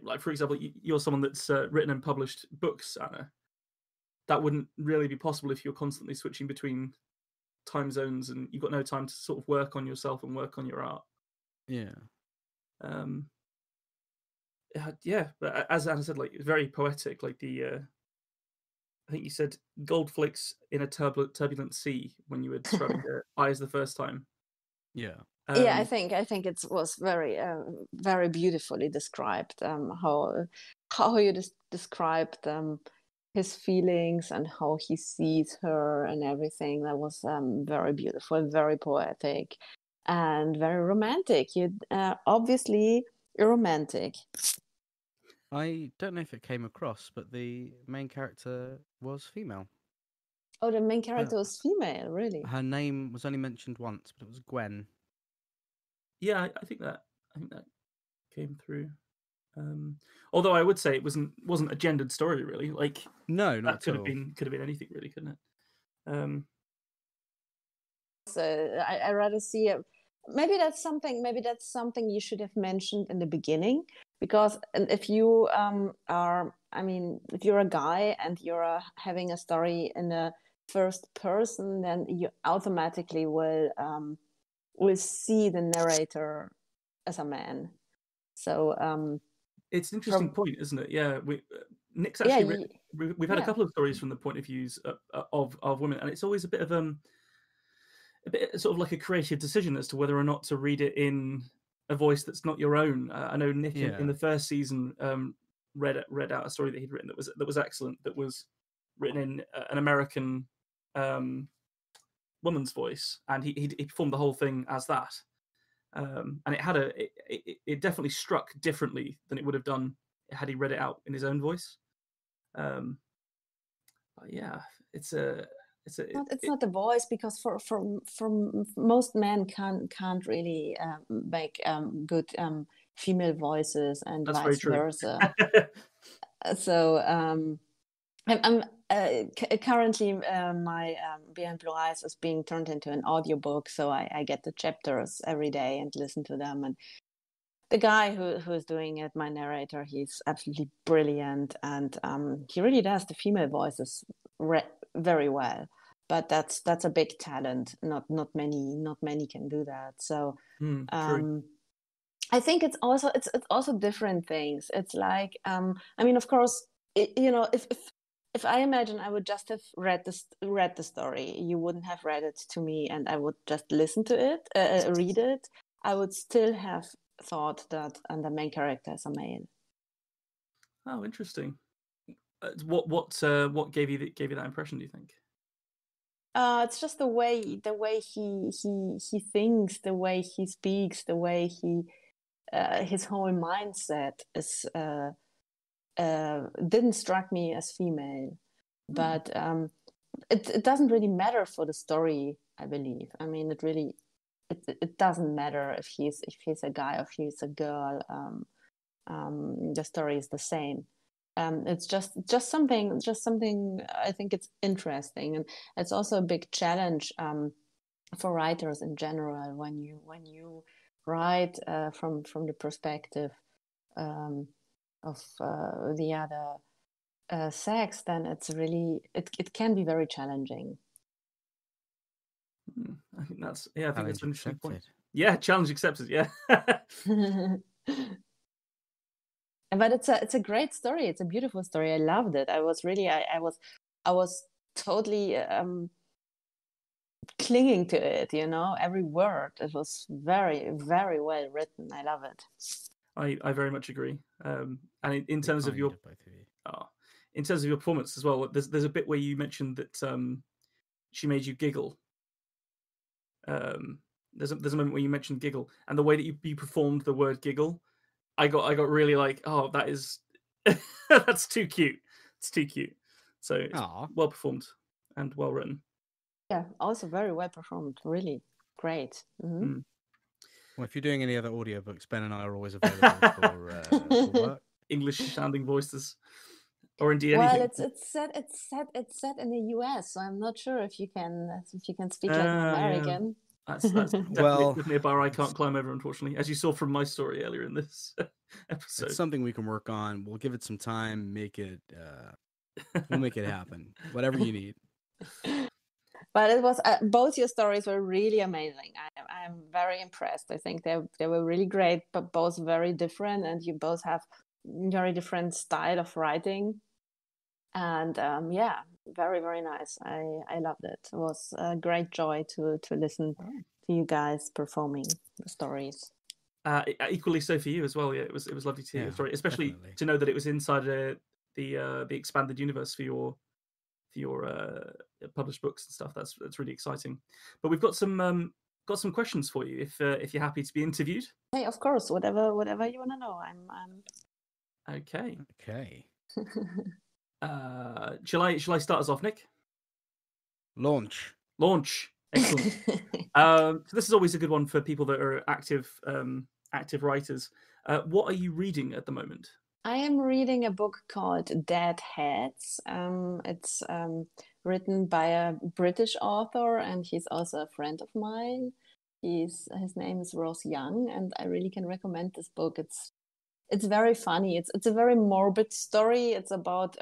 like, for example, you're someone that's written and published books, Anna. That wouldn't really be possible if you're constantly switching between time zones and you've got no time to sort of work on yourself and work on your art.
Yeah.
But as Anna said, like, very poetic. Like I think you said gold flakes in a turbulent sea when you were describing the eyes the first time.
Yeah.
I think it was very beautifully described. How you described his feelings and how he sees her and everything. That was very beautiful, very poetic, and very romantic. You obviously you're romantic.
I don't know if it came across, but the main character was female.
Oh, the main character was female, really?
Her name was only mentioned once, but it was Gwen.
Yeah, I think that came through. Although I would say it wasn't a gendered story, really. Like,
no, not
that
at all.
Could have been anything, really, couldn't it?
So I rather see maybe that's something. Maybe that's something you should have mentioned in the beginning, because if you are, I mean, if you're a guy and you're having a story in the first person, then you automatically will see the narrator as a man. So
it's an interesting point, isn't it? Yeah, Nick's
yeah,
actually we've had a
yeah.
couple of stories from the point of views of women, and it's always a bit sort of like a creative decision as to whether or not to read it in a voice that's not your own. I know Nick in the first season read out a story that he'd written that was excellent, that was written in an American woman's voice, and he performed the whole thing as that. And it had it definitely struck differently than it would have done had he read it out in his own voice. But yeah, it's
not the voice, because for most men can't really make good female voices, and vice versa. So I'm currently my Behind Blue Eyes is being turned into an audiobook, so I get the chapters every day and listen to them. And the guy who is doing it, my narrator, he's absolutely brilliant, and he really does the female voices very well. But that's a big talent. Not many can do that. So I think it's also different things. It's like I mean, of course, if I imagine I would just have read the story, you wouldn't have read it to me, and I would just listen to it, read it, I would still have thought that the main character is a male.
Oh, interesting. What gave you that impression, do you think?
It's just the way he thinks, the way he speaks, the way his whole mindset is didn't strike me as female, but it doesn't really matter for the story, I believe. I mean, it doesn't matter if he's a guy or if he's a girl. The story is the same. It's just something I think it's interesting, and it's also a big challenge for writers in general when you write from the perspective of the other sex. Then it's really it can be very challenging.
I think that's an interesting point.
Yeah,
challenge accepted. Yeah.
But it's a great story. It's a beautiful story. I loved it. I was really I was totally clinging to it. Every word. It was very, very well written. I love it.
I very much agree. And in terms of your performance as well, there's a bit where you mentioned that she made you giggle. There's a moment where you mentioned giggle, and the way that you performed the word giggle, I got really like, oh, that is that's too cute. It's too cute. So well performed and well written.
Yeah, also very well performed. Really great. Mm-hmm.
Well, if you're doing any other audiobooks, Ben and I are always available for work.
English sounding voices, or indeed anything.
Well, it's set in the US, so I'm not sure if you can speak like an American.
Yeah. That's definitely a bar I can't climb over, unfortunately, as you saw from my story earlier in this episode.
It's something we can work on. We'll give it some time. We'll make it happen. Whatever you need.
But it was both your stories were really amazing. I'm very impressed. I think they were really great, but both very different, and you both have very different style of writing. And very, very nice. I loved it. It was a great joy to listen to you guys performing the stories.
Equally so for you as well. Yeah, it was lovely to hear your story, especially definitely. To know that it was inside the expanded universe for your published books and stuff. That's really exciting. But we've got some questions for you if you're happy to be interviewed.
Hey, of course, whatever you want to know. I'm
okay.
Okay.
Shall I start us off, Nick?
Launch.
Excellent. So this is always a good one for people that are active writers. What are you reading at the moment?
I am reading a book called Dead Heads. It's written by a British author, and he's also a friend of mine. His name is Ross Young, and I really can recommend this book. It's very funny. It's a very morbid story. It's about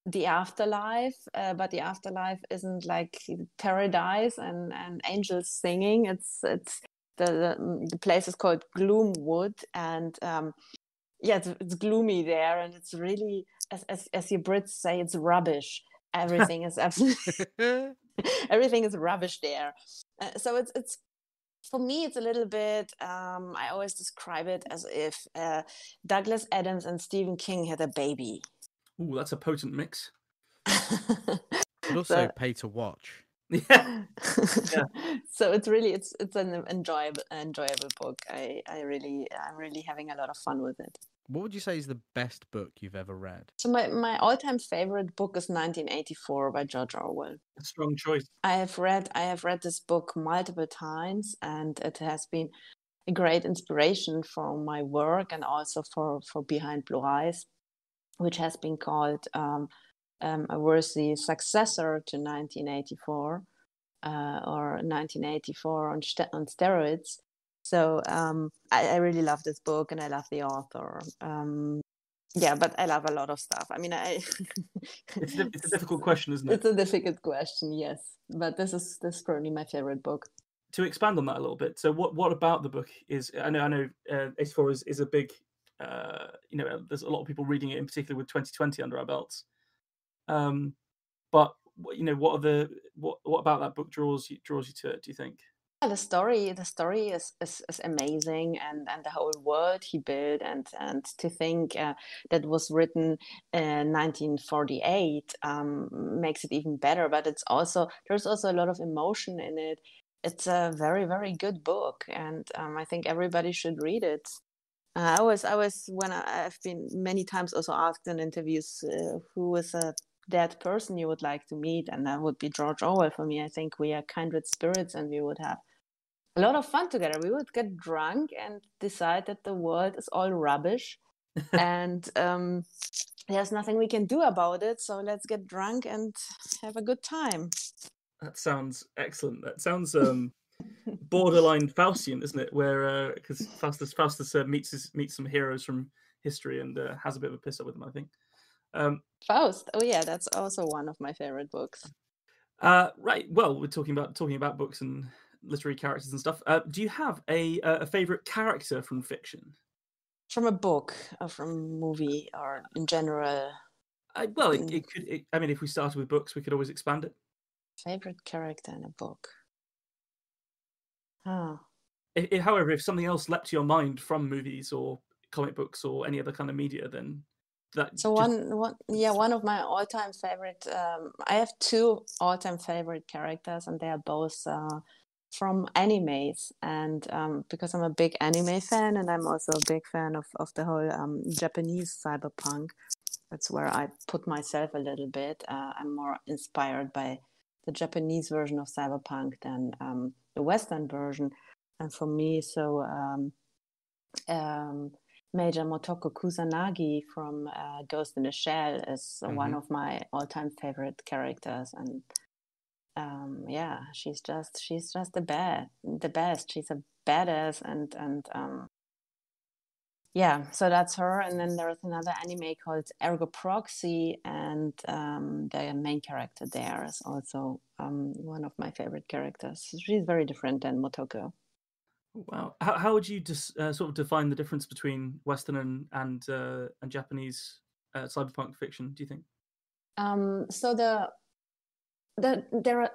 the afterlife, but the afterlife isn't like paradise and angels singing. It's the place is called Gloomwood, and yeah, it's gloomy there, and it's really, as you Brits say, it's rubbish. Everything is absolutely everything is rubbish there. So it's for me, it's a little bit. I always describe it as if Douglas Adams and Stephen King had a baby.
Ooh, that's a potent mix.
But also pay to watch.
Yeah.
So it's really it's an enjoyable book. I'm really having a lot of fun with it.
What would you say is the best book you've ever read?
So my all-time favorite book is 1984 by George Orwell.
A strong choice.
I have read this book multiple times, and it has been a great inspiration for my work and also for Behind Blue Eyes, which has been called a worthy successor to 1984 or 1984 on steroids. So I really love this book, and I love the author. Yeah, but I love a lot of stuff. I mean,
It's a difficult question, isn't it?
It's a difficult question, yes. But this is probably my favorite book.
To expand on that a little bit, so what about the book is? I know 84 is a big. There's a lot of people reading it, in particular with 2020 under our belts. But what about that book draws you to it? Do you think?
Yeah, the story is amazing, and the whole world he built, and to think that was written in 1948 makes it even better. But there's also a lot of emotion in it. It's a very, very good book, and I think everybody should read it. I've been many times also asked in interviews who is a dead person you would like to meet, and that would be George Orwell for me. I think we are kindred spirits, and we would have a lot of fun together. We would get drunk and decide that the world is all rubbish, and there's nothing we can do about it. So let's get drunk and have a good time.
That sounds excellent. That sounds borderline Faustian, isn't it? Where because Faustus meets some heroes from history and has a bit of a piss up with them, I think.
Faust. Oh yeah, that's also one of my favorite books.
Right. Well, we're talking about books and literary characters and stuff. Do you have a favorite character from fiction?
From a book or from a movie or in general?
It could. I mean, if we started with books, we could always expand it.
Favorite character in a book.
However, if something else leapt to your mind from movies or comic books or any other kind of media, then that.
So one of my all-time favorite. I have two all-time favorite characters, and they are both from animes. And because I'm a big anime fan, and I'm also a big fan of the whole Japanese cyberpunk. That's where I put myself a little bit. I'm more inspired by the Japanese version of cyberpunk than the Western version. And for me, Major Motoko Kusanagi from Ghost in the Shell is one of my all-time favorite characters, and she's just the best. She's a badass, and so that's her. And then there's another anime called Ergo Proxy, and the main character there is also one of my favorite characters. She's very different than Motoko.
Wow. How would you just sort of define the difference between Western and Japanese cyberpunk fiction, do you think?
So there are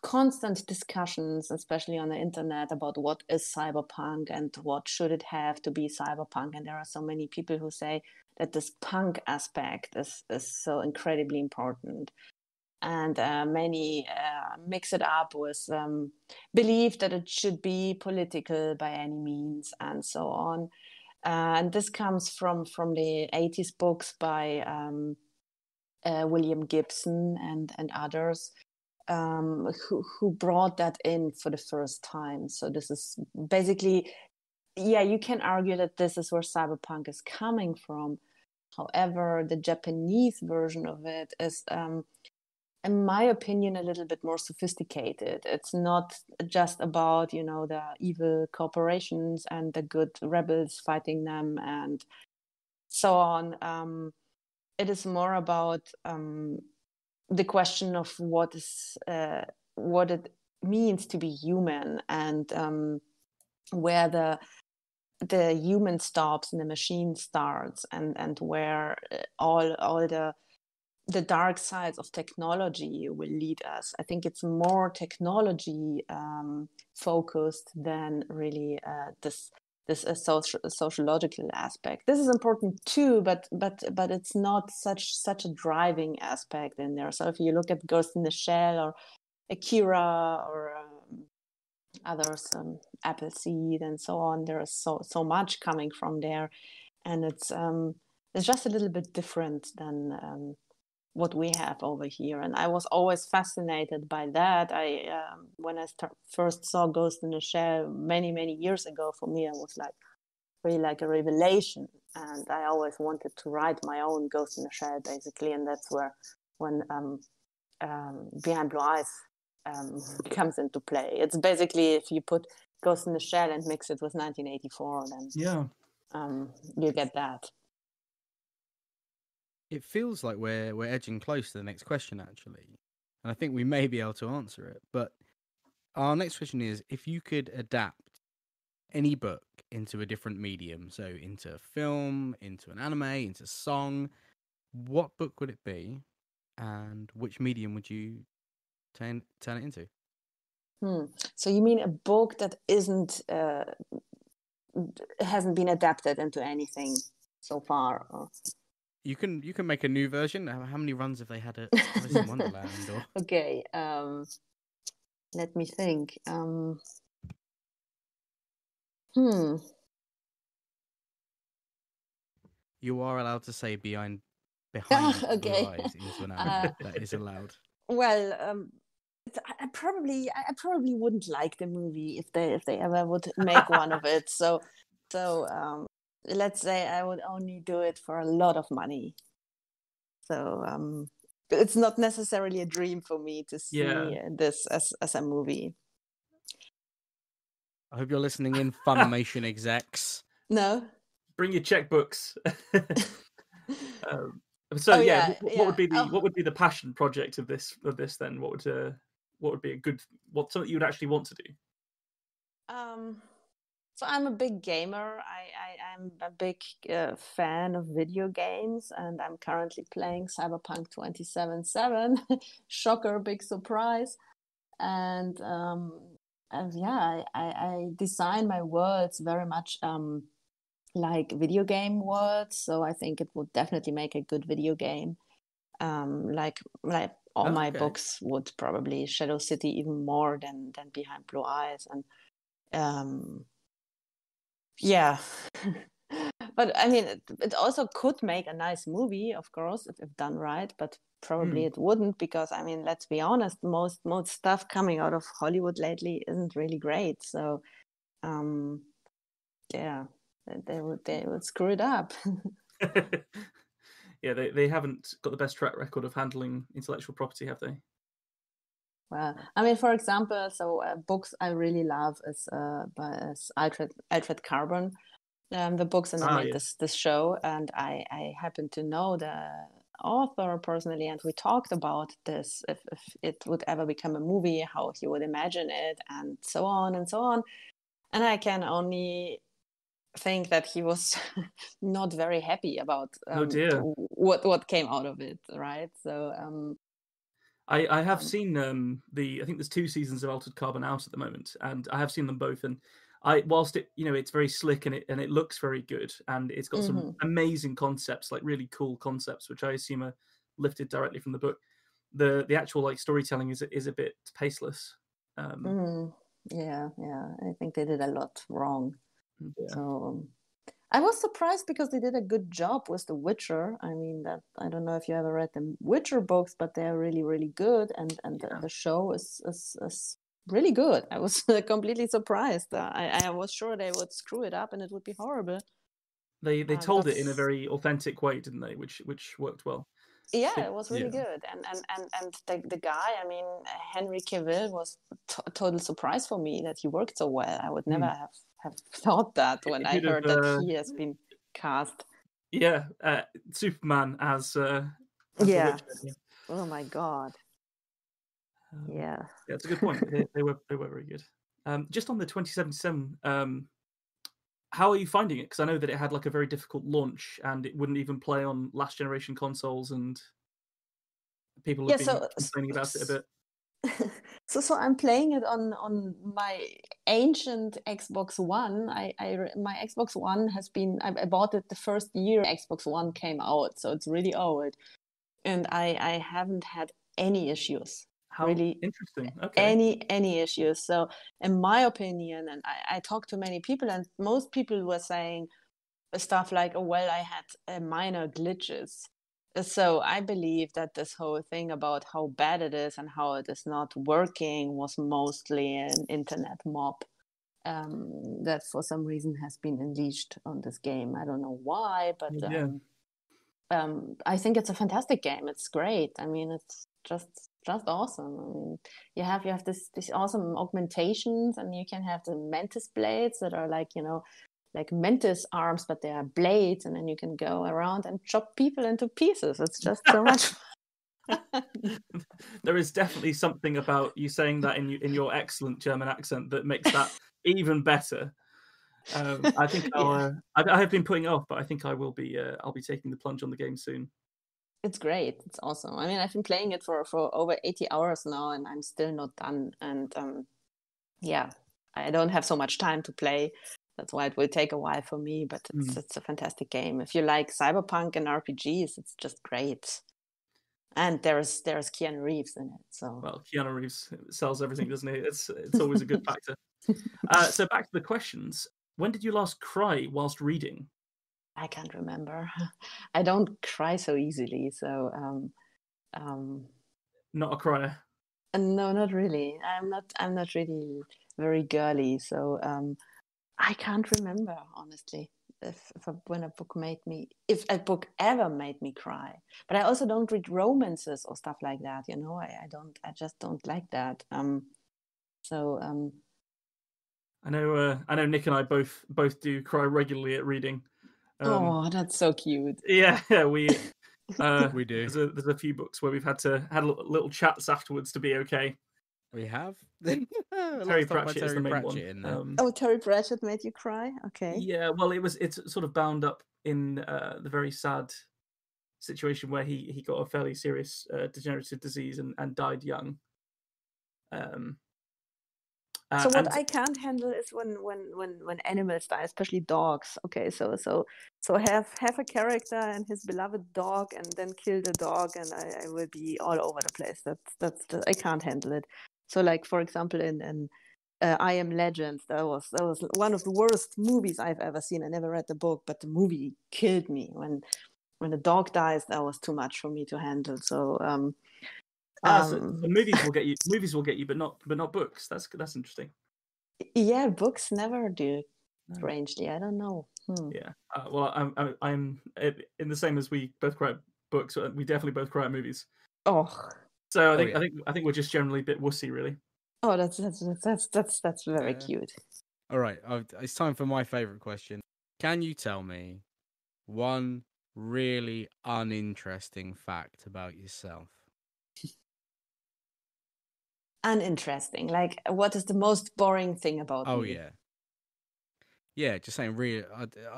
constant discussions, especially on the internet, about what is cyberpunk and what should it have to be cyberpunk. And there are so many people who say that this punk aspect is so incredibly important. And many mix it up with belief that it should be political by any means, and so on. And this comes from the 80s books by William Gibson and others who brought that in for the first time. So this is basically, you can argue that this is where cyberpunk is coming from. However, the Japanese version of it is in my opinion, a little bit more sophisticated. It's not just about, the evil corporations and the good rebels fighting them and so on. It is more about the question of what it means to be human, and where the human stops and the machine starts, and where all the dark sides of technology will lead us. I think it's more technology focused than really this sociological aspect. This is important too, but it's not such a driving aspect in there. So if you look at Ghost in the Shell or Akira or others, Appleseed and so on, there is so much coming from there, and it's just a little bit different than what we have over here. And I was always fascinated by that. When I first saw Ghost in the Shell many years ago, for me it was really like a revelation, and I always wanted to write my own Ghost in the Shell, basically. And that's when Behind Blue Eyes comes into play. It's basically, if you put Ghost in the Shell and mix it with 1984, then you get that.
It feels like we're edging close to the next question, actually, and I think we may be able to answer it. But our next question is: if you could adapt any book into a different medium, so into film, into an anime, into song, what book would it be, and which medium would you turn it into?
So you mean a book that hasn't been adapted into anything so far? Or...
You can make a new version. How many runs have they had at Alice in Wonderland? Or...
Okay, let me think.
You are allowed to say behind
okay.
Blue Eyes into an anime. That is allowed.
Well, I probably wouldn't like the movie if they ever would make one of it. So let's say I would only do it for a lot of money. So it's not necessarily a dream for me to see this as a movie.
I hope you're listening in, Funimation execs.
No?
Bring your checkbooks. What would be the passion project of this then? What would be something you would actually want to do?
So I'm a big gamer. I'm a big fan of video games, and I'm currently playing Cyberpunk 2077. Shocker, big surprise. And I design my worlds very much like video game worlds. So I think it would definitely make a good video game. Like all my books would probably Shadow City even more than Behind Blue Eyes. And yeah. But I mean, it also could make a nice movie, of course, if done right, but probably it wouldn't, because I mean, let's be honest, most stuff coming out of Hollywood lately isn't really great. So they would screw it up.
Yeah, they haven't got the best track record of handling intellectual property, have they?
Well, I mean, for example, books I really love is by Alfred Carbon, the books, and they made this show, and I happen to know the author personally, and we talked about this, if it would ever become a movie, how he would imagine it, and so on and so on. And I can only think that he was not very happy about what came out of it, right? So
I have seen I think there's 2 seasons of Altered Carbon out at the moment, and I have seen them both, and whilst it it's very slick and it looks very good, and it's got some amazing concepts, like really cool concepts, which I assume are lifted directly from the book. The actual like storytelling is a bit paceless.
Yeah, I think they did a lot wrong.
Yeah.
So I was surprised because they did a good job with The Witcher. I mean, that I don't know if you ever read the Witcher books, but they're really, really good, and the show is really good. I was completely surprised. I was sure they would screw it up and it would be horrible.
They told it in a very authentic way, didn't they? Which worked well.
Yeah, it was really
Yeah.
good, and the guy, I mean, Henry Cavill was a total surprise for me that he worked so well. I would never have thought that when I
Who'd have,
heard that he has been cast.
yeah, Superman as The
Yeah.
Witcher. Yeah.
Oh my God. Yeah.
Yeah, it's a good point. They were very good. Just on the 2077, how are you finding it? Because I know that it had like a very difficult launch, and it wouldn't even play on last generation consoles, and people have
Yeah.
been complaining about it a bit.
So I'm playing it on my ancient Xbox One. My Xbox One has been, I bought it the first year Xbox One came out, so it's really old, and I haven't had any issues.
How
Really,
interesting. Okay.
any issues. So in my opinion, and I talked to many people, and most people were saying stuff like, oh well, I had minor glitches. So I believe that this whole thing about how bad it is and how it is not working was mostly an internet mob that for some reason has been unleashed on this game. I don't know why, but
Yeah.
I think it's a fantastic game. It's great. I mean, it's just awesome. I mean, you have this awesome augmentations, and you can have the mantis blades that are like, like mantis arms, but they are blades, and then you can go around and chop people into pieces. It's just so much fun.
There is definitely something about you saying that in your excellent German accent that makes that even better. I think I'll. I have been putting it off, but I think I will be. I'll be taking the plunge on the game soon.
It's great. It's awesome. I mean, I've been playing it for over 80 hours now, and I'm still not done. And yeah, I don't have so much time to play. That's why it will take a while for me, but it's a fantastic game. If you like Cyberpunk and RPGs, it's just great. And there's Keanu Reeves in it. So
Well, Keanu Reeves sells everything, doesn't he? It's always a good factor. So back to the questions. When did you last cry whilst reading?
I can't remember. I don't cry so easily. So
Not a crier.
no, not really. I'm not really very girly. So I can't remember, honestly, when a book if a book ever made me cry. But I also don't read romances or stuff like that. I just don't like that. So
I know Nick and I both do cry regularly at reading.
oh, that's so cute.
Yeah, we
We do.
There's a few books where we've had little chats afterwards to be okay.
We have.
Terry Pratchett is the main one.
in there.
Oh, Terry Pratchett made you cry? Okay.
Yeah, well, it's sort of bound up in the very sad situation where he got a fairly serious degenerative disease and died young.
So what
and
I can't handle is when animals die, especially dogs. Okay, so have a character and his beloved dog, and then kill the dog, and I will be all over the place. That's I can't handle it. So like, for example, in I Am Legend, that was one of the worst movies I've ever seen. I never read the book, but the movie killed me. When the dog dies, that was too much for me to handle. So
so movies will get you, but not books. That's interesting.
yeah, books never do. Strangely, I don't know.
Yeah. Well, I'm in the same as we both cry at books. We definitely both cry at movies.
Oh.
So I think we're just generally a bit wussy, really.
Oh, that's very cute.
All right, it's time for my favorite question. Can you tell me one really uninteresting fact about yourself?
Uninteresting. Like, what is the most boring thing about me?
Oh yeah. Yeah, just saying, really,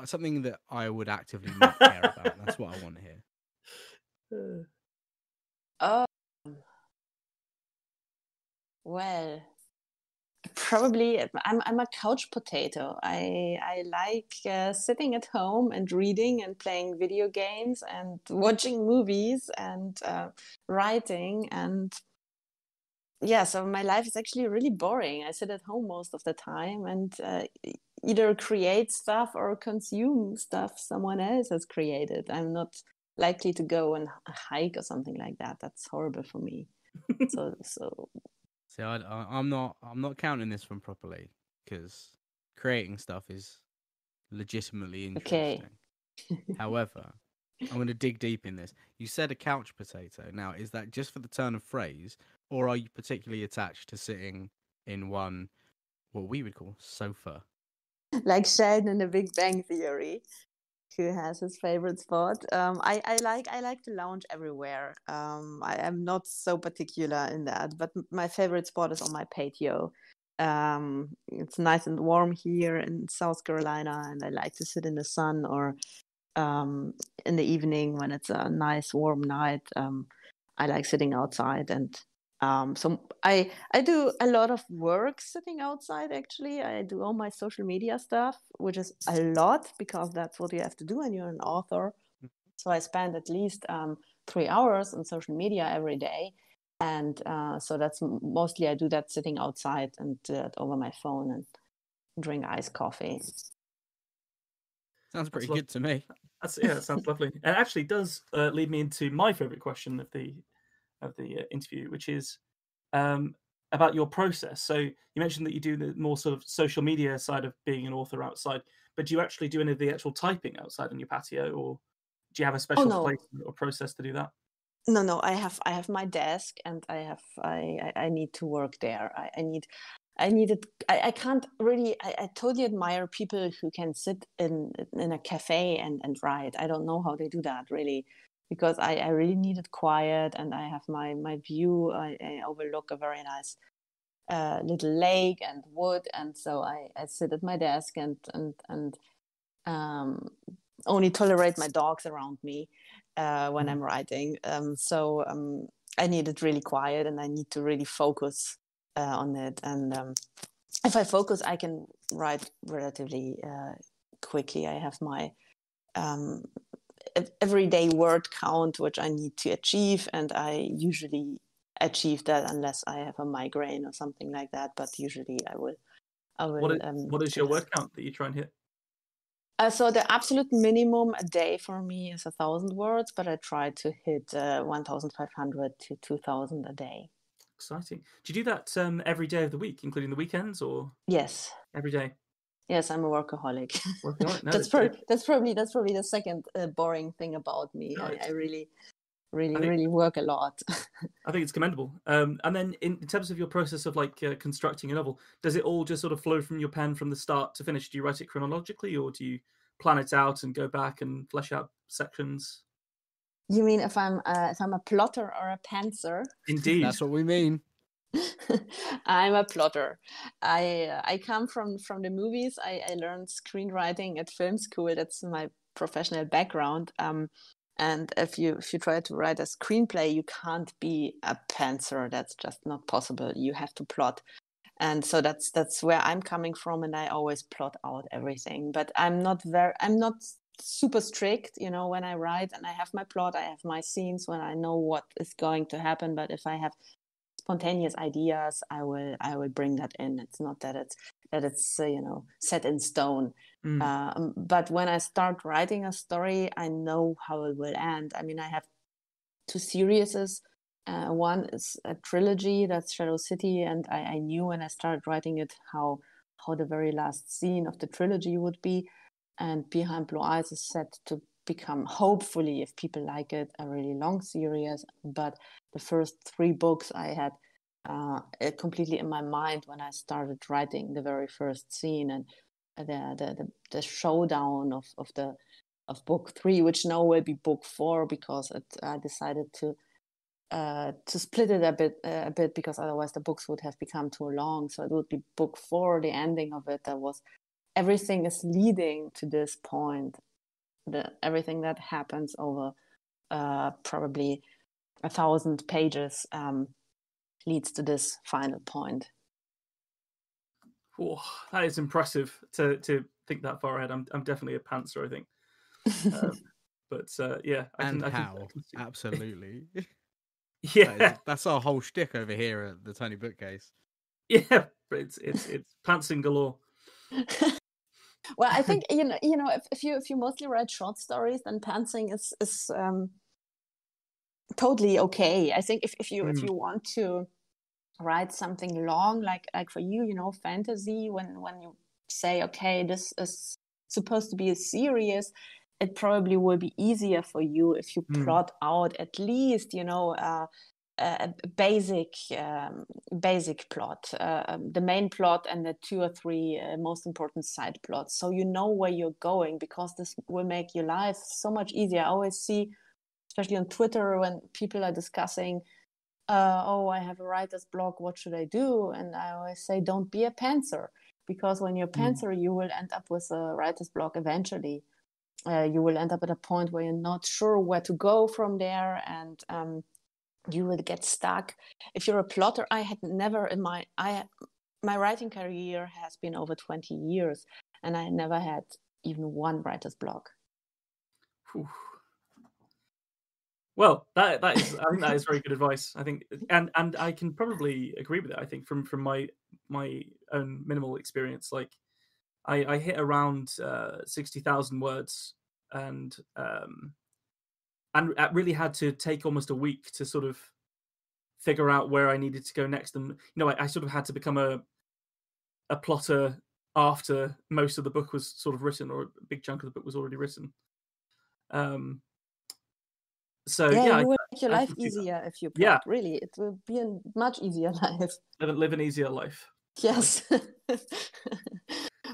something that I would actively not care about. That's what I want to hear.
Oh, well, probably I'm a couch potato. I like sitting at home and reading and playing video games and watching movies and writing, and yeah. So my life is actually really boring. I sit at home most of the time and either create stuff or consume stuff someone else has created. I'm not likely to go and hike or something like that. That's horrible for me. So
See, I'm not counting this one properly because creating stuff is legitimately interesting.
okay.
However, I'm going to dig deep in this. You said a couch potato. Now, is that just for the turn of phrase, or are you particularly attached to sitting in one, what we would call sofa?
Like Sheldon in The Big Bang Theory, who has his favorite spot. I like to lounge everywhere. I am not so particular in that, but my favorite spot is on my patio. It's nice and warm here in South Carolina, and I like to sit in the sun or in the evening when it's a nice warm night. I like sitting outside, and so I do a lot of work sitting outside. Actually, I do all my social media stuff, which is a lot because that's what you have to do when you're an author. So I spend at least 3 hours on social media every day, and so that's mostly I do that sitting outside and do it over my phone and drink iced coffee.
Sounds pretty good to me.
That sounds lovely. And it actually does lead me into my favorite question of the interview, which is about your process. So you mentioned that you do the more sort of social media side of being an author outside, but do you actually do any of the actual typing outside on your patio, or do you have a special place or process to do that?
No. I have my desk, and I need to work there. I can't really. I totally admire people who can sit in a cafe and write. I don't know how they do that really, because I really needed quiet, and I have my view. I overlook a very nice little lake and wood, and so I sit at my desk and only tolerate my dogs around me when I'm writing. So I need it really quiet, and I need to really focus on it. And if I focus, I can write relatively quickly. I have my everyday word count, which I need to achieve, and I usually achieve that unless I have a migraine or something like that. But usually I will.
What is your word count that you try and hit?
So the absolute minimum a day for me is 1,000 words, but I try to hit 1,500 to 2,000 a day.
Exciting. Do you do that every day of the week, including the weekends, or?
Yes.
Every day.
Yes, I'm a workaholic.
Workaholic. No,
that's probably the second boring thing about me. No, I really work a lot.
I think it's commendable. And then in terms of your process of like constructing a novel, does it all just sort of flow from your pen from the start to finish? Do you write it chronologically, or do you plan it out and go back and flesh out sections?
You mean if I'm a plotter or a pantser?
Indeed,
that's what we mean.
I'm a plotter. I come from the movies. I learned screenwriting at film school. That's my professional background. And if you try to write a screenplay, you can't be a pantser. That's just not possible. You have to plot. And so that's where I'm coming from, and I always plot out everything. But I'm not super strict, when I write, and I have my plot, I have my scenes when I know what is going to happen. But if I have spontaneous ideas, I will bring that in. It's not that it's set in stone. But when I start writing a story, I know how it will end. I mean, I have 2 series. One is a trilogy, that's Shadow City, and I knew when I started writing it how the very last scene of the trilogy would be. And Behind Blue Eyes is set to become, hopefully, if people like it, a really long series. But the first 3 books I had completely in my mind when I started writing the very first scene, and the showdown of book 3, which now will be book 4, because I decided to split it a bit because otherwise the books would have become too long. So it would be book 4, the ending of it. Everything is leading to this point. Everything that happens over probably 1,000 pages leads to this final point.
Oh, that is impressive to think that far ahead. I'm definitely a pantser, I think. But yeah, I can see.
Absolutely.
Yeah,
that's our whole shtick over here at the Tiny Bookcase.
Yeah, but it's pantsing galore.
Well, I think if you mostly write short stories, then pantsing is totally okay. I think if you want to write something long, like for you, fantasy, when you say, okay, this is supposed to be a series, it probably will be easier for you if you plot out at least, a basic plot, the main plot and the 2 or 3 most important side plots, so you know where you're going, because this will make your life so much easier. I always see, especially on Twitter, when people are discussing, oh, I have a writer's block, what should I do? And I always say, don't be a pantser, because when you're a pantser, you will end up with a writer's block eventually. You will end up at a point where you're not sure where to go from there, and you will get stuck. If you're a plotter, I had never in my writing career has been over 20 years, and I never had even one writer's block.
Whew. Well, I think that is very good advice. I think, and I can probably agree with it. I think from my own minimal experience, like I hit around 60,000 words, and I really had to take almost a week to sort of figure out where I needed to go next. And I sort of had to become a plotter after most of the book was sort of written, or a big chunk of the book was already written. So yeah,
you will make your life easier if you plot.
Yeah.
Really, it will be a much easier life.
Live an easier life.
Yes.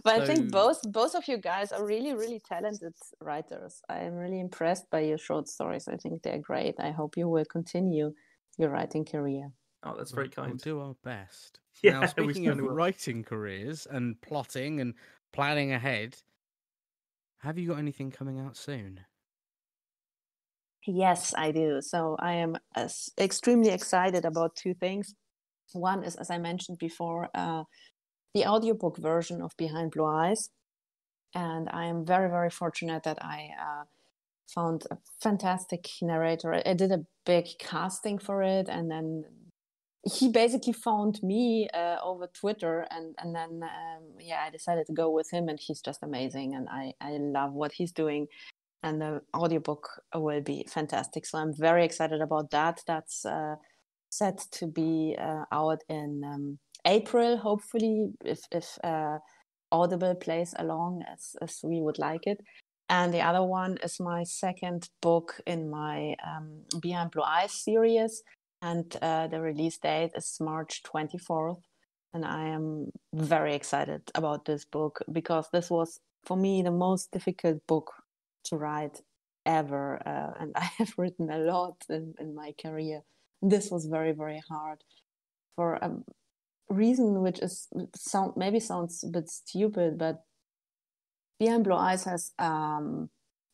But I think both of you guys are really, really talented writers. I am really impressed by your short stories. I think they're great. I hope you will continue your writing career.
Oh, that's very kind.
We'll do our best.
Yeah,
now, speaking of writing careers and plotting and planning ahead, have you got anything coming out soon?
Yes, I do. So I am extremely excited about 2 things. One is, as I mentioned before, the audiobook version of Behind Blue Eyes. And I am very, very fortunate that I found a fantastic narrator. I did a big casting for it, and then he basically found me over Twitter, and then I decided to go with him, and he's just amazing, and I love what he's doing, and the audiobook will be fantastic. So I'm very excited about that. That's set to be out in April, hopefully, if Audible plays along as we would like it. And the other one is my second book in my Behind Blue Eyes series. And the release date is March 24th. And I am very excited about this book, because this was, for me, the most difficult book to write ever. And I have written a lot in my career. This was very, very hard, for a reason which maybe sounds a bit stupid, but Behind Blue Eyes has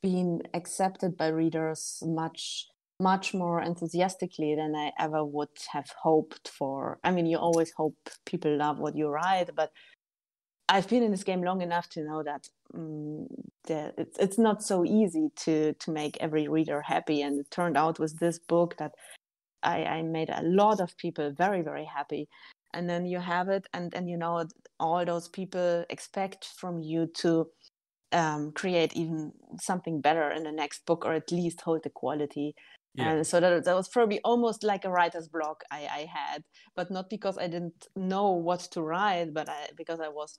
been accepted by readers much more enthusiastically than I ever would have hoped for. I mean, you always hope people love what you write, but I've been in this game long enough to know that it's not so easy to make every reader happy. And it turned out with this book that I made a lot of people very, very happy. And then you have it, and all those people expect from you to create even something better in the next book, or at least hold the quality. Yeah. And so that was probably almost like a writer's block I had, but not because I didn't know what to write, but because I was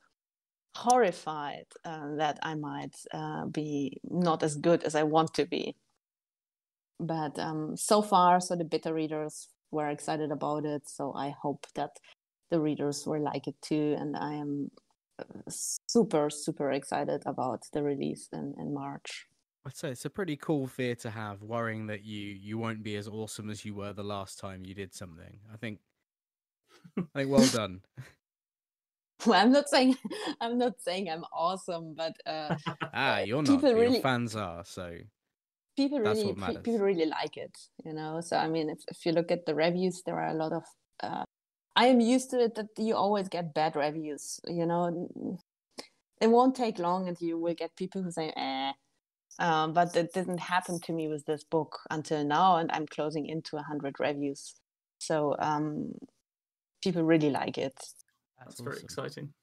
horrified that I might be not as good as I want to be. But so far, so the beta readers were excited about it. So I hope that the readers will like it too. And I am super, super excited about the release in March.
I'd say it's a pretty cool fear to have, worrying that you won't be as awesome as you were the last time you did something. I think well done.
Well, I'm not saying I'm awesome, but
you're not. But really, your fans are, so
people really like it, So I mean, if you look at the reviews, there are a lot of I am used to it that you always get bad reviews, It won't take long and you will get people who say but it didn't happen to me with this book until now, and I'm closing into 100 reviews, so people really like it.
That's awesome. Very exciting.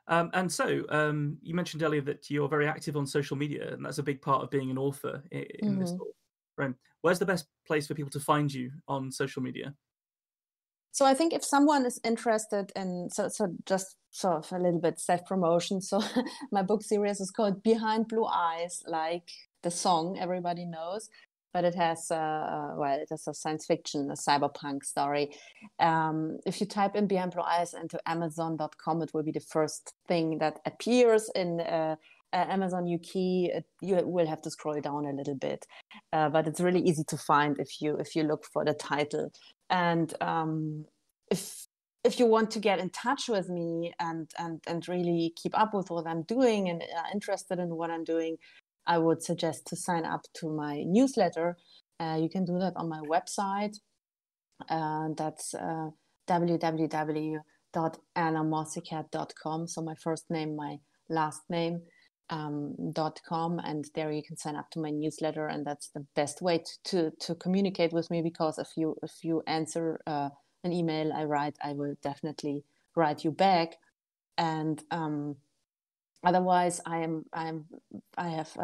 And so you mentioned earlier that you're very active on social media, and that's a big part of being an author in this book. Right? Where's the best place for people to find you on social media?
So I think if someone is interested in, so just sort of a little bit self-promotion. So my book series is called Behind Blue Eyes, like the song everybody knows, but it has, it is a science fiction, a cyberpunk story. If you type in Behind Blue Eyes into Amazon.com, it will be the first thing that appears in Amazon UK. You will have to scroll down a little bit, but it's really easy to find if you look for the title. And if you want to get in touch with me and really keep up with what I'm doing and are interested in what I'm doing, I would suggest to sign up to my newsletter. You can do that on my website. That's www.annamocikat.com. So my first name, my last name, .com, and there you can sign up to my newsletter, and that's the best way to communicate with me, because if you answer an email I write, I will definitely write you back. And otherwise, I have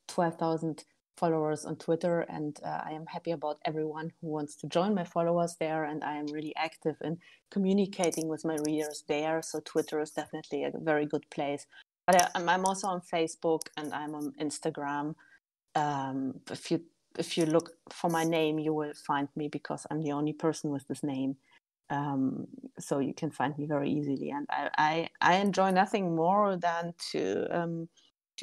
12,000 followers on Twitter, and I am happy about everyone who wants to join my followers there, and I am really active in communicating with my readers there. So Twitter is definitely a very good place. But I'm also on Facebook, and I'm on Instagram. If you look for my name, you will find me, because I'm the only person with this name. So you can find me very easily. And I enjoy nothing more than to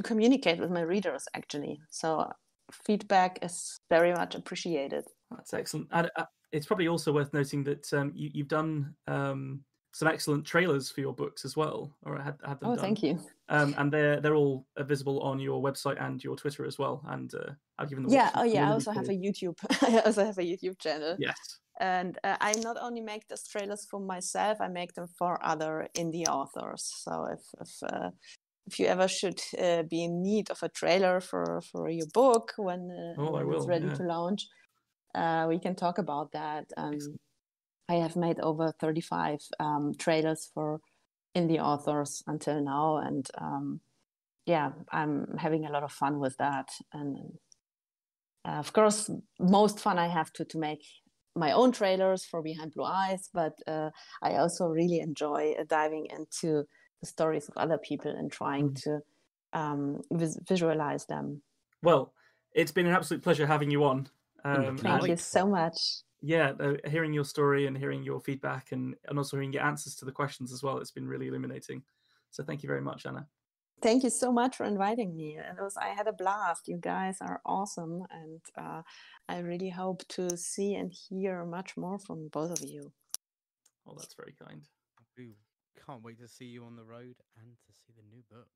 communicate with my readers, actually. So feedback is very much appreciated.
That's excellent. And it's probably also worth noting that you've done some excellent trailers for your books as well, or had them done.
Thank you.
And they're all visible on your website and your Twitter as well. And I've given them.
Yeah. I also have a YouTube. I also have a YouTube channel.
Yes.
And I not only make these trailers for myself, I make them for other indie authors. So if you ever should be in need of a trailer for your book when it's ready to launch, we can talk about that. I have made over 35 trailers for indie authors until now, and I'm having a lot of fun with that. And of course, most fun I have to make my own trailers for Behind Blue Eyes, but I also really enjoy diving into the stories of other people and trying to visualize them.
Well, it's been an absolute pleasure having you on.
Thank you so much.
Yeah, hearing your story and hearing your feedback and also hearing your answers to the questions as well. It's been really illuminating. So thank you very much, Anna.
Thank you so much for inviting me. I had a blast. You guys are awesome. And I really hope to see and hear much more from both of you.
Oh, that's very kind.
We can't wait to see you on the road and to see the new book.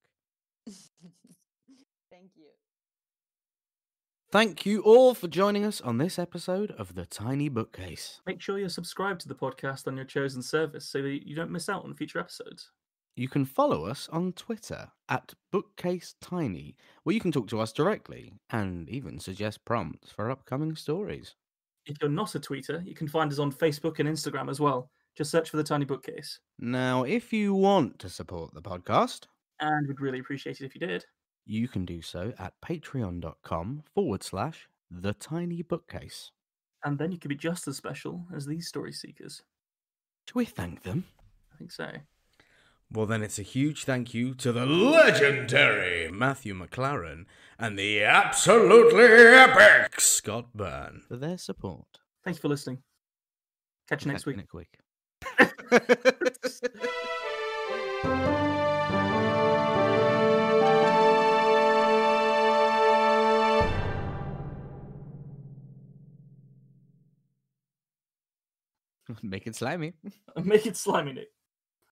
Thank you.
Thank you all for joining us on this episode of The Tiny Bookcase.
Make sure you're subscribed to the podcast on your chosen service so that you don't miss out on future episodes.
You can follow us on Twitter at BookcaseTiny, where you can talk to us directly and even suggest prompts for upcoming stories.
If you're not a tweeter, you can find us on Facebook and Instagram as well. Just search for The Tiny Bookcase.
Now, if you want to support the podcast,
and we'd really appreciate it if you did,
you can do so at patreon.com/thetinybookcase.
And then you could be just as special as these story seekers.
Should we thank them?
I think so.
Well, then it's a huge thank you to the legendary Matthew McLaren and the absolutely epic Scott Byrne
for their support.
Thanks for listening. Catch you next week.
Make it slimy.
Make it slimy, Nick.